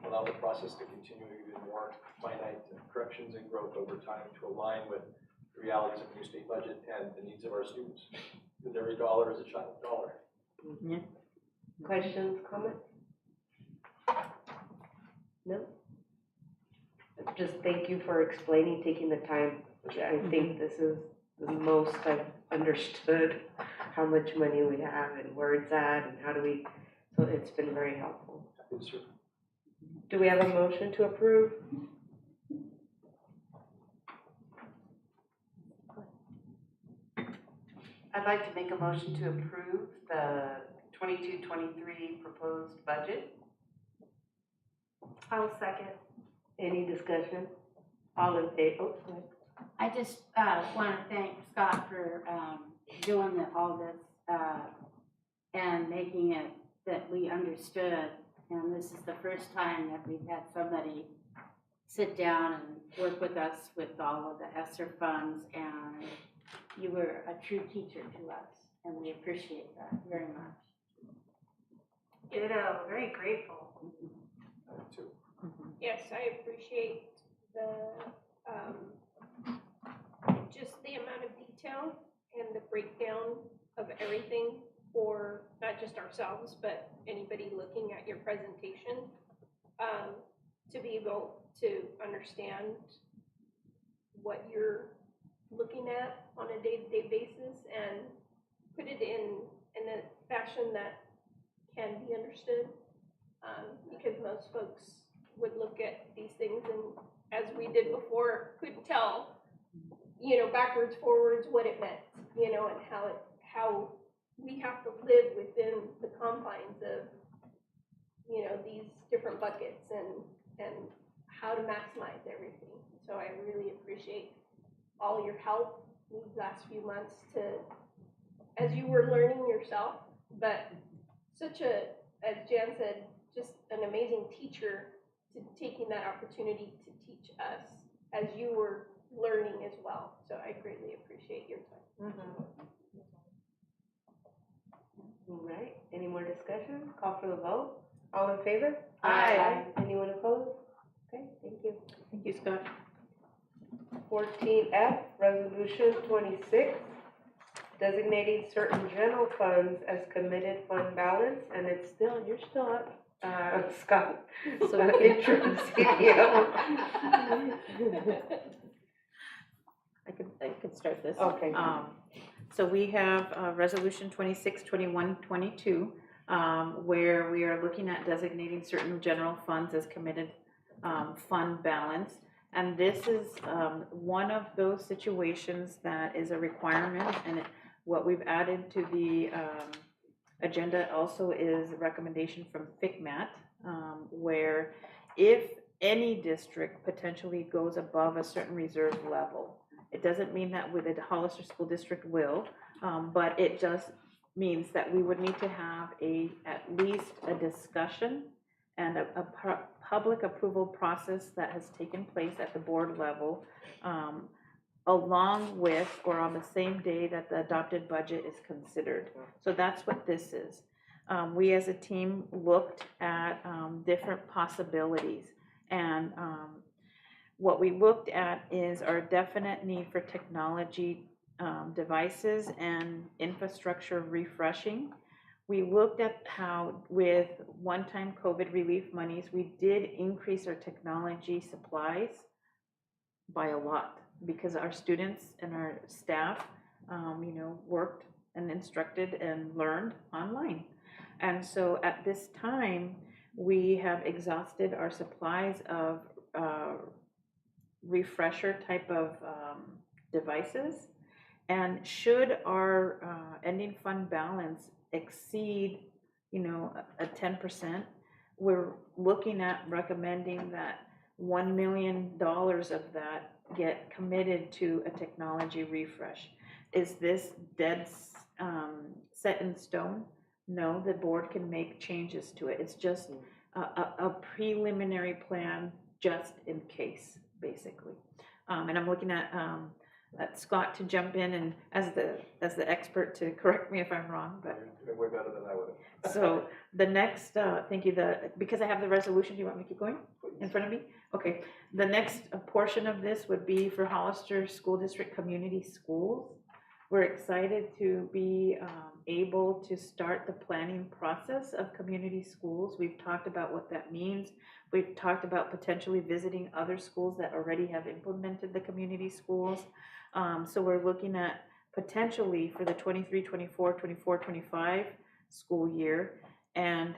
allow the process to continue even more finite corrections and growth over time to align with the realities of the new state budget and the needs of our students. Because every dollar is a child dollar. Yeah. Questions, comments? No? Just thank you for explaining, taking the time. I think this is the most I've understood how much money we have and where it's at and how do we, so it's been very helpful. Yes, sir. Do we have a motion to approve? I'd like to make a motion to approve the 22-23 proposed budget. I'll second. Any discussion? All in favor? Oh, go ahead. I just want to thank Scott for doing all this and making it that we understood. And this is the first time that we've had somebody sit down and work with us with all of the ESSER funds. And you were a true teacher to us, and we appreciate that very much. Ditto, very grateful. Too. Yes, I appreciate the, just the amount of detail and the breakdown of everything for not just ourselves, but anybody looking at your presentation, to be able to understand what you're looking at on a day-to-day basis and put it in a fashion that can be understood, because most folks would look at these things and, as we did before, couldn't tell, backwards, forwards, what it meant, and how we have to live within the confines of, these different buckets and how to maximize everything. So I really appreciate all your help these last few months as you were learning yourself, but such as Jan said, just an amazing teacher to taking that opportunity to teach us as you were learning as well. So I greatly appreciate your time. All right, any more discussion? Call for the vote. All in favor? Aye. Anyone opposed? Okay, thank you. Thank you, Scott. 14F, Resolution 26, designating certain general funds as committed fund balance, and you're still up, Scott, so interim CBO. I could start this. Okay. So we have Resolution 26, 21, 22, where we are looking at designating certain general funds as committed fund balance. And this is one of those situations that is a requirement, and what we've added to the agenda also is a recommendation from FCMAT, where if any district potentially goes above a certain reserve level, it doesn't mean that with the Hollister School District will, but it just means that we would need to have at least a discussion and a public approval process that has taken place at the board level, along with or on the same day that the adopted budget is considered. So that's what this is. We as a team looked at different possibilities, and what we looked at is our definite need for technology devices and infrastructure refreshing. We looked at how with one-time COVID relief monies, we did increase our technology supplies by a lot because our students and our staff, worked and instructed and learned online. And so at this time, we have exhausted our supplies of refresher type of devices. And should our ending fund balance exceed, a 10%, we're looking at recommending that $1 million of that get committed to a technology refresh. Is this dead set in stone? No, the board can make changes to it. It's just a preliminary plan just in case, basically. And I'm looking at Scott to jump in and as the expert to correct me if I'm wrong, but You're doing way better than I would have. so the next, thank you, because I have the resolution, do you want me to keep going in front of me? Okay, the next portion of this would be for Hollister School District Community Schools. We're excited to be able to start the planning process of community schools. We've talked about what that means. We've talked about potentially visiting other schools that already have implemented the community schools. So we're looking at potentially for the 23-24, 24-25 school year, and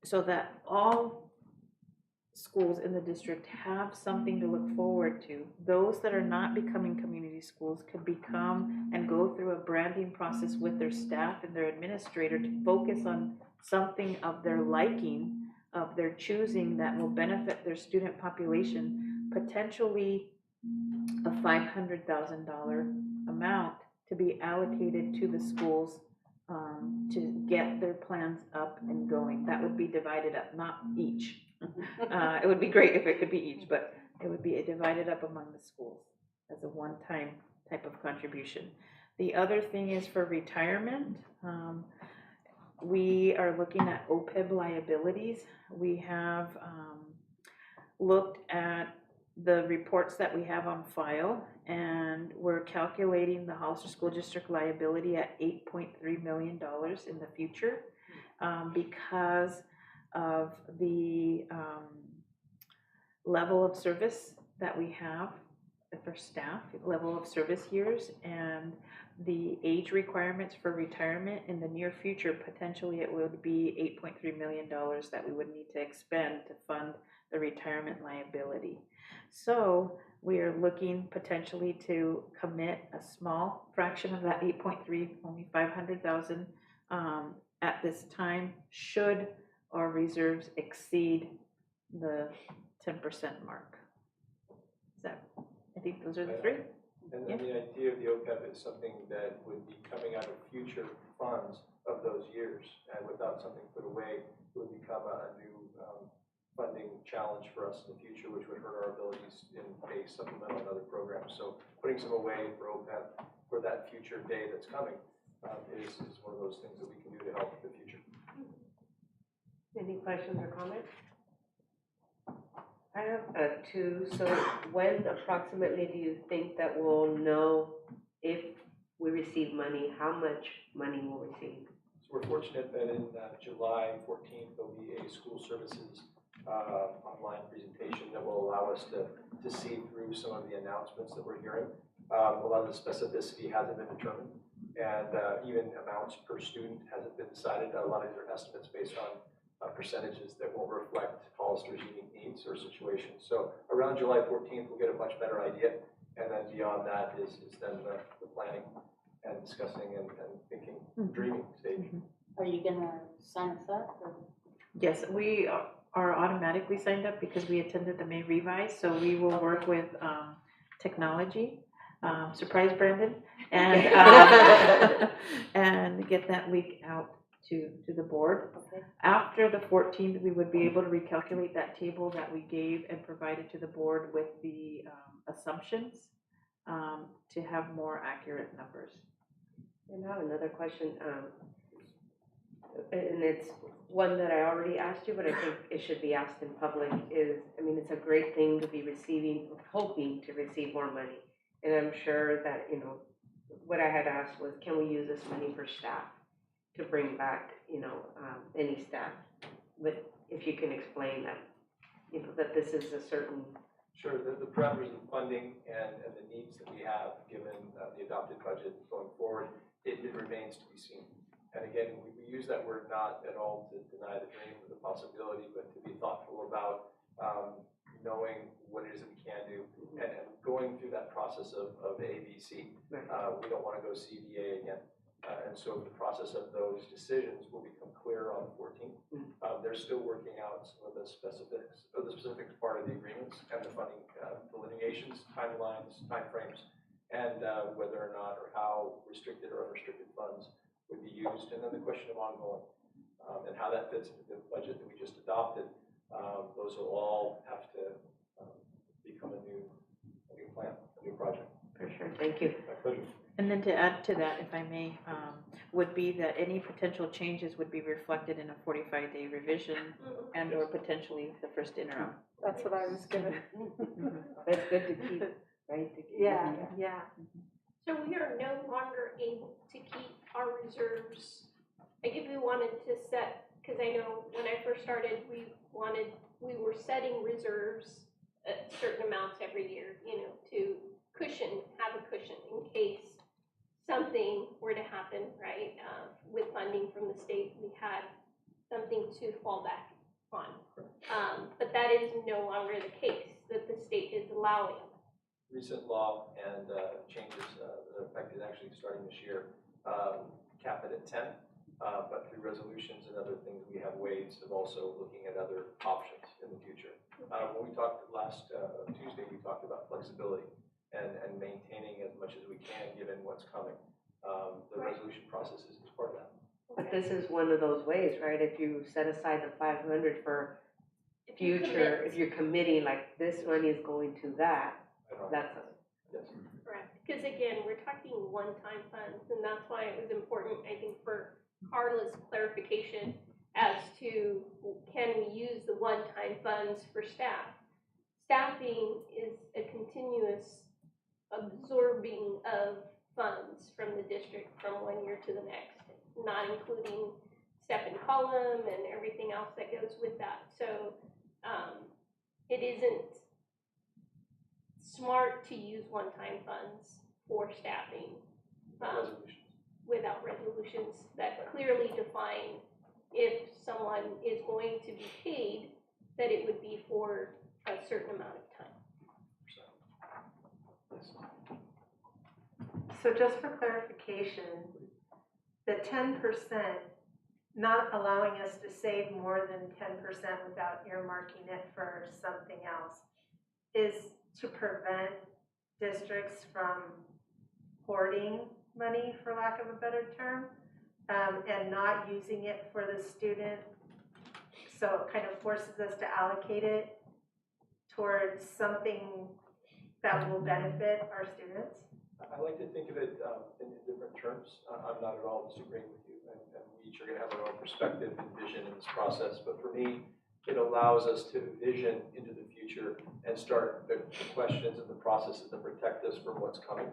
so that all schools in the district have something to look forward to. Those that are not becoming community schools could become and go through a branding process with their staff and their administrator to focus on something of their liking, of their choosing, that will benefit their student population, potentially a $500,000 amount to be allocated to the schools to get their plans up and going. That would be divided up, not each. It would be great if it could be each, but it would be divided up among the schools as a one-time type of contribution. The other thing is for retirement. We are looking at OPEB liabilities. We have looked at the reports that we have on file, and we're calculating the Hollister School District liability at $8.3 million in the future because of the level of service that we have for staff, level of service years, and the age requirements for retirement in the near future. Potentially it would be $8.3 million that we would need to expend to fund the retirement liability. So we are looking potentially to commit a small fraction of that 8.3, only 500,000 at this time, should our reserves exceed the 10% mark. I think those are the three. And then the idea of the OPEB is something that would be coming out of future funds of those years, and without something put away, it would become a new funding challenge for us in the future, which would hurt our abilities in base, supplemental, and other programs. So putting some away for OPEB for that future day that's coming is one of those things that we can do to help the future. Any questions or comments? I have two. So when approximately do you think that we'll know if we receive money, how much money we'll receive? So we're fortunate that in July 14th, there'll be a school services online presentation that will allow us to see through some of the announcements that we're hearing. A lot of the specificity hasn't been determined, and even amounts per student hasn't been decided. A lot of these are estimates based on percentages that won't reflect Hollister's unique needs or situations. So around July 14th, we'll get a much better idea, and then beyond that is then the planning and discussing and thinking, dreaming stage. Are you gonna sign us up or? Yes, we are automatically signed up because we attended the May Revise, so we will work with technology, surprise Brandon, and and get that leak out to the board. Okay. After the 14th, we would be able to recalculate that table that we gave and provided to the board with the assumptions to have more accurate numbers. And I have another question, and it's one that I already asked you, but I think it should be asked in public, is, I mean, it's a great thing to be receiving, hoping to receive more money. And I'm sure that, what I had asked was, can we use this money for staff to bring back, any staff? But if you can explain that, that this is a certain, Sure, the parameters of funding and the needs that we have, given the adopted budget going forward, it remains to be seen. And again, we use that word not at all to deny the dream or the possibility, but to be thoughtful about knowing what it is that we can do and going through that process of ABC. Right. We don't want to go CBA again. And so the process of those decisions will become clearer on the 14th. They're still working out some of the specifics part of the agreements and the funding delineations, timelines, timeframes, and whether or not or how restricted or unrestricted funds would be used. And then the question of ongoing and how that fits into the budget that we just adopted. Those will all have to become a new plan, a new project. for sure, thank you. My pleasure. And then to add to that, if I may, would be that any potential changes would be reflected in a 45-day revision and or potentially the first interim. That's what I was gonna. That's good to keep, right? to keep- Yeah. So we are no longer able to keep our reserves. Like if we wanted to set, because I know when I first started, we were setting reserves at certain amounts every year, to have a cushion in case something were to happen, right? With funding from the state, we had something to fall back on. But that is no longer the case, that the state is allowing. Recent law and changes that are affected actually starting this year cap it at 10, but through resolutions and other things, we have ways of also looking at other options in the future. When we talked last Tuesday, we talked about flexibility and maintaining as much as we can given what's coming. The resolution process is part of that. But this is one of those ways, right? If you set aside the 500 for If you future, commit. if you're committing, like this money is going to that, I don't know. that's Yes. Correct, because again, we're talking one-time funds, and that's why it was important, I think, for Carla's clarification as to, can we use the one-time funds for staff? Staffing is a continuous absorbing of funds from the district from one year to the next, not including step and column and everything else that goes with that. So, it isn't smart to use one-time funds for staffing Resolutions. without resolutions that clearly define if someone is going to be paid, that it would be for a certain amount of time. Yes. So just for clarification, the 10%, not allowing us to save more than 10% without earmarking it for something else, is to prevent districts from hoarding money, for lack of a better term, and not using it for the student. So it kind of forces us to allocate it towards something that will benefit our students. I like to think of it in different terms. I'm not at all disagreeing with you, and we each are going to have our own perspective and vision in this process. But for me, it allows us to vision into the future and start the questions and the processes that protect us from what's coming.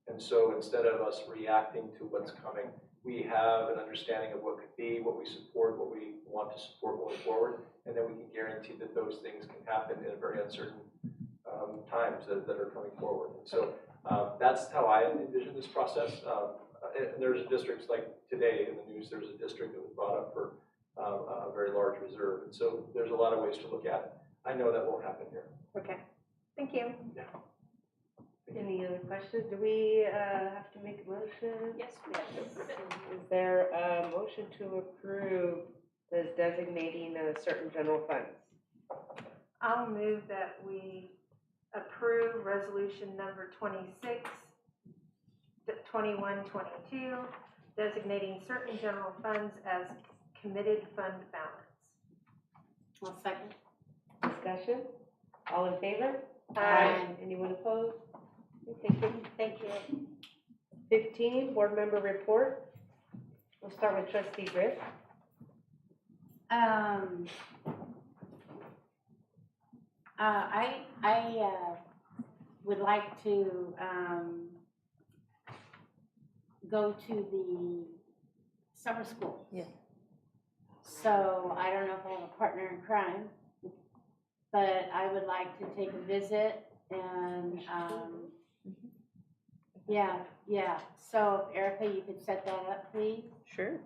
And so instead of us reacting to what's coming, we have an understanding of what could be, what we support, what we want to support going forward, and then we can guarantee that those things can happen in a very uncertain times that are coming forward. And so that's how I envision this process. And there's districts like today in the news, there's a district that was brought up for a very large reserve. And so there's a lot of ways to look at it. I know that won't happen here. Okay, thank you. Any other questions? Do we have to make a motion? Yes, we have to approve it. Is there a motion to approve this designating a certain general funds? I'll move that we approve resolution number 26, 2122, designating certain general funds as committed fund balance. One second. Discussion? All in favor? Aye. Anyone opposed? Okay, Thank you. 15, board member report. We'll start with trustee Griff. I would like to go to the summer schools. Yeah. So I don't know if I have a partner in crime, but I would like to take a visit and, yeah. So Erica, you could set that up, please? Sure.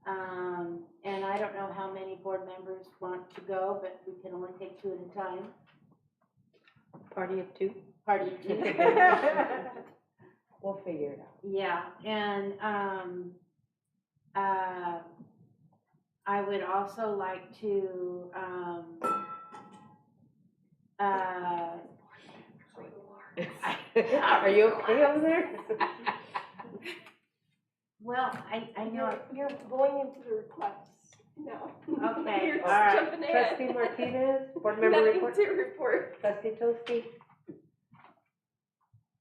And I don't know how many board members want to go, but we can only take 2 at a time. Party of 2. Party of 2. We'll figure it out. Yeah, and, I would also like to, Are you okay over there? well, I know, You're going into the requests. No. Okay, You're all right. jumping ahead. Trustee Martinez, board member Nothing report. to report. Trustee Tosti.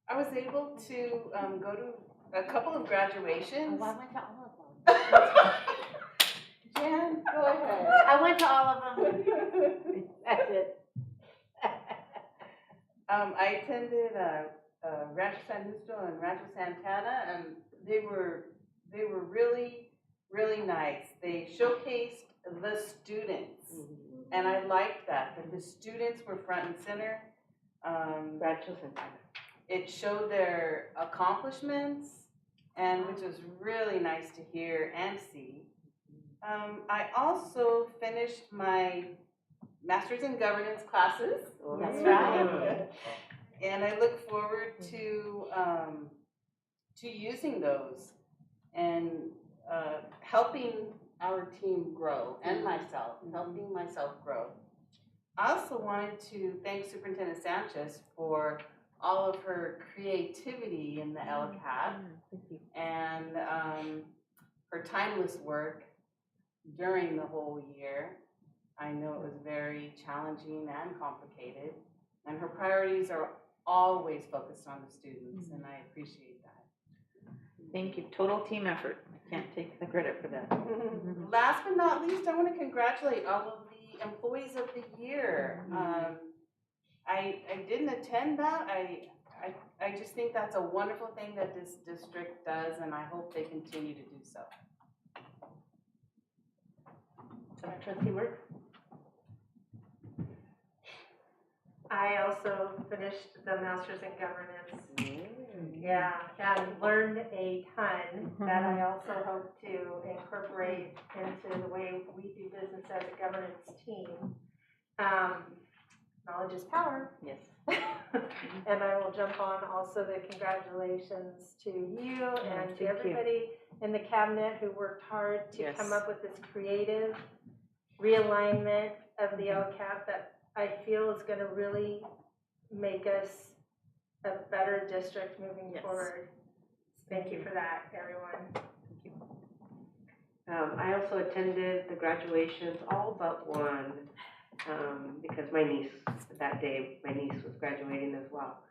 I was able to go to a couple of graduations. Oh, I went to all of them. Jan, go ahead. I went to all of them. That's it. I attended Rancho San Justo and Rancho Santana, and they were really, really nice. They showcased the students, and I liked that the students were front and center. Rancho Santana. It showed their accomplishments, and which was really nice to hear and see. I also finished my Master's in Governance classes. That's right. And I look forward to using those and helping our team grow and myself, helping myself grow. I also wanted to thank Superintendent Sanchez for all of her creativity in the LCAP and her timeless work during the whole year. I know it was very challenging and complicated, and her priorities are always focused on the students, and I appreciate that. Thank you. Total team effort. I can't take the credit for that. Last but not least, I want to congratulate all of the employees of the year. I didn't attend that. I just think that's a wonderful thing that this district does, and I hope they continue to do so. Trustee Mark. I also finished the Masters in Governance. Yeah, and learned a ton that I also hope to incorporate into the way we do business as a governance team. Knowledge is power. Yes. And I will jump on also the congratulations to you and thank to you. everybody in the cabinet who worked hard to Yes. come up with this creative realignment of the LCAP that I feel is going to really make us a better district moving Yes. forward. Thank you for that, everyone. I also attended the graduations, all but one, because my niece, that day, my niece was graduating as well.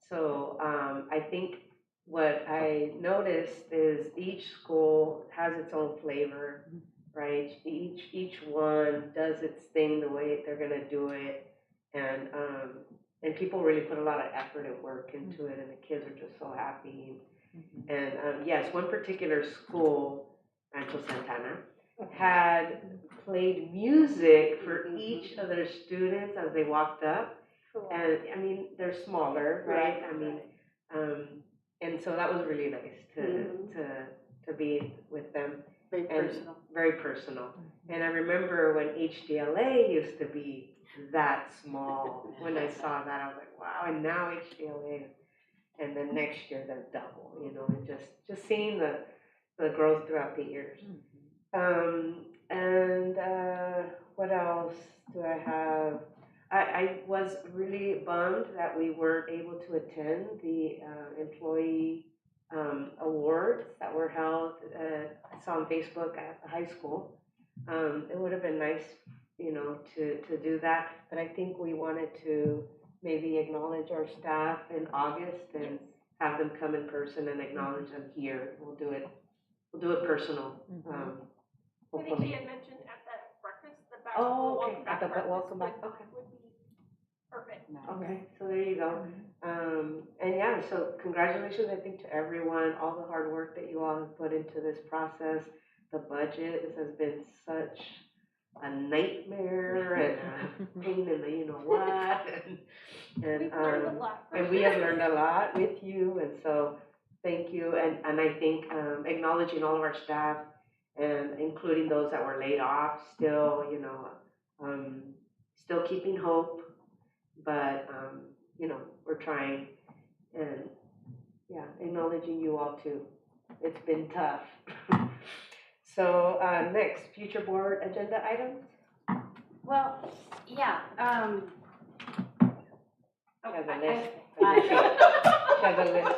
So I think what I noticed is each school has its own flavor, right? Each one does its thing the way they're gonna do it, and people really put a lot of effort and work into it, and the kids are just so happy. And yes, one particular school, Rancho Santana, had played music for each of their students as they walked up. And I mean, they're smaller, right? I mean, and so that was really nice to be with them. Very personal. Very personal. And I remember when HDLA used to be that small. When I saw that, I was like, wow, and now HDLA, and then next year they're double, you know, and just seeing the growth throughout the years. And what else do I have? I was really bummed that we weren't able to attend the employee awards that were held, I saw on Facebook at the high school. It would have been nice, you know, to do that, but I think we wanted to maybe acknowledge our staff in August and have them come in person and acknowledge them here. We'll do it personal. I think he had mentioned at that breakfast, the back. Oh, okay. welcome back At the breakfast welcome back, would- okay. Would be perfect. Okay, so there you go. And yeah, so congratulations, I think, to everyone, all the hard work that you all have put into this process. The budget, this has been such a nightmare and a pain in the you know what. And, We've learned a lot. and we have learned a lot with you, and so thank you. And I think acknowledging all of our staff and including those that were laid off, still, still keeping hope, but, we're trying. And yeah, acknowledging you all too. It's been tough. So next, future board agenda items? Well, yeah, She has a list. I- She has a list.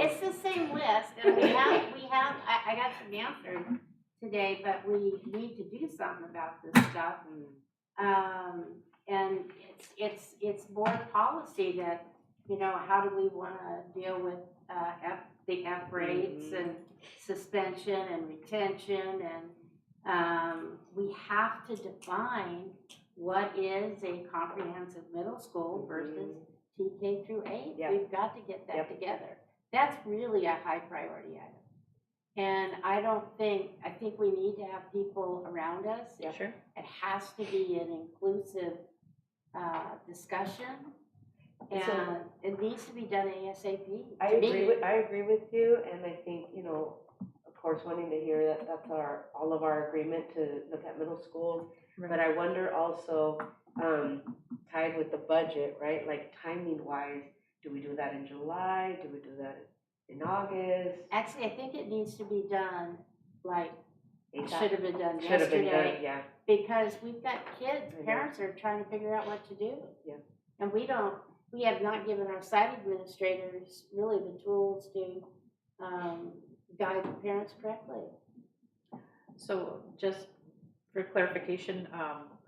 It's the same list, and I got some answers today, but we need to do something about this stuff. And it's board policy that, how do we wanna deal with, the F rates and suspension and retention, and, we have to define what is a comprehensive middle school versus TK through 8. Yeah. We've got to get that Yep. together. That's really a high priority item. And I think we need to have people around us. Yeah. Sure. It has to be an inclusive discussion, and it needs to be done ASAP. I to me. agree with you, and I think, of course, wanting to hear that that's all of our agreement to look at middle schools. Right. But I wonder also, tied with the budget, right? Like timing wise, do we do that in July? Do we do that in August? Actually, I think it needs to be done, like, it ASAP? should have been done Should have been yesterday. done, yeah. Because we've got kids, I know. parents are trying to figure out what to do. Yeah. And we have not given our site administrators really the tools to guide the parents correctly. So just for clarification,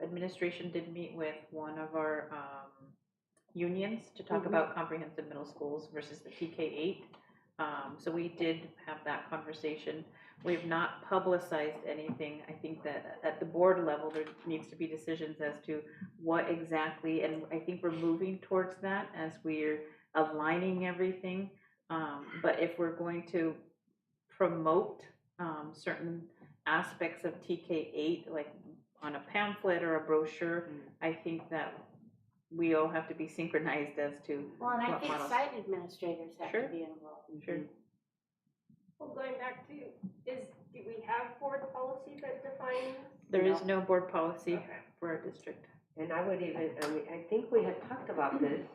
administration did meet with one of our unions to talk about comprehensive middle schools versus the TK8. So we did have that conversation. We have not publicized anything. I think that at the board level, there needs to be decisions as to what exactly, and I think we're moving towards that as we're aligning everything. But if we're going to promote certain aspects of TK8, like on a pamphlet or a brochure, I think that we all have to be synchronized as to Well, and I what think models. site administrators have Sure. to be involved. Sure. Well, going back to, do we have board policy that defines? There is no board policy Okay. for our district. And I would even, I think we had talked about this,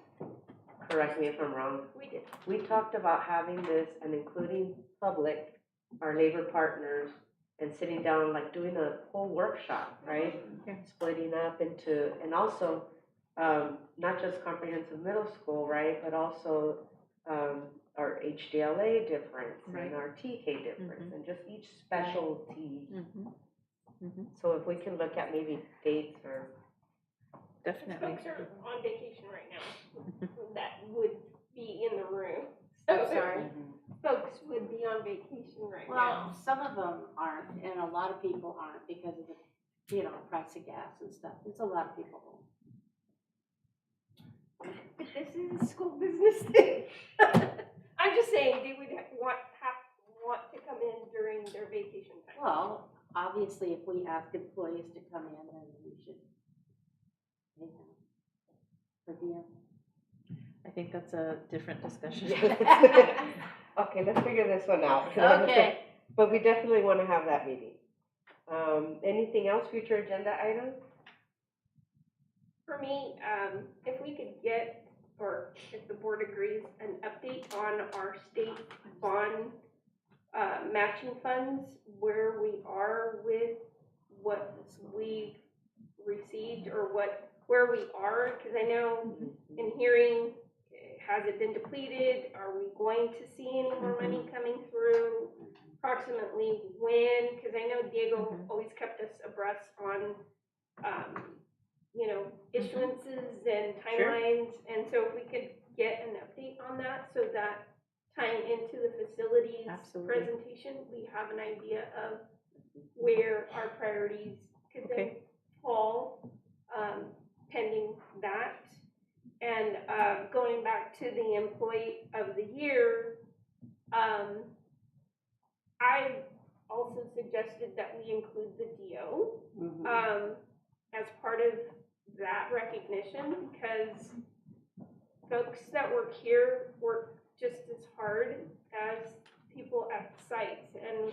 correct me if I'm wrong. We did. We talked about having this and including public, our labor partners, and sitting down, like doing a whole workshop, right? Yeah. Splitting up into, and also, not just comprehensive middle school, right, but also, our HDLA difference Right. and our TK difference, and just each specialty. So if we can look at maybe dates or. Definitely. Folks are on vacation right now that would be in the room. I'm sorry. Folks would be on vacation right now. Well, some of them aren't, and a lot of people aren't because of the, price of gas and stuff. There's a lot of people home. But this is a school business thing. I'm just saying, they would want to come in during their vacation time. Well, obviously, if we ask employees to come in, then we should, per diem. I think that's a different discussion. Okay, let's figure this one out. Okay. But we definitely want to have that meeting. Anything else, future agenda items? For me, if we could get, or if the board agrees, an update on our state bond matching funds, where we are with what we've received or where we are, because I know in hearing, has it been depleted? Are we going to see any more money coming through? Approximately when? Because I know Diego always kept us abreast on, issuances and timelines. And so if we could get an update on that, so that tying into the facilities Absolutely. presentation, we have an idea of where our priorities could then fall, pending that. And going back to the Employee of the Year, I also suggested that we include the DO as part of that recognition, because folks that work here work just as hard as people at the sites. And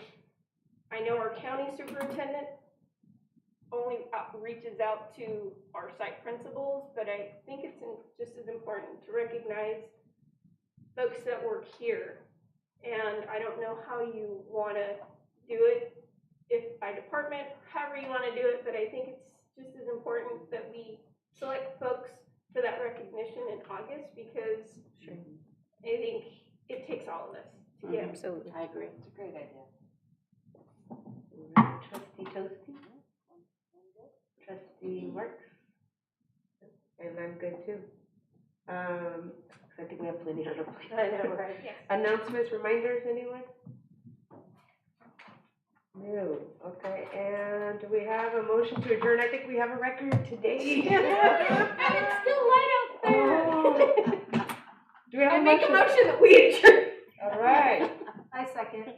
I know our county superintendent only reaches out to our site principals, but I think it's just as important to recognize folks that work here. And I don't know how you want to do it, if by department, however you want to do it, but I think it's just as important that we select folks for that recognition in August, because I think it takes all of us to get. Absolutely. I agree. It's a great idea. Trustee Toasty? Trustee Works? And I'm good too. I think we have plenty on our plate. I know, right? Yes. Announcements, reminders, anyone? No, okay, and do we have a motion to adjourn? I think we have a record today. And it's still light out there. Oh. Do we have I a make a motion? motion that we adjourn. All right, I second.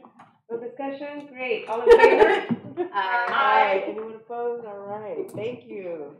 no discussion, great, all in favor? Aye. Anyone opposed? All right, thank you.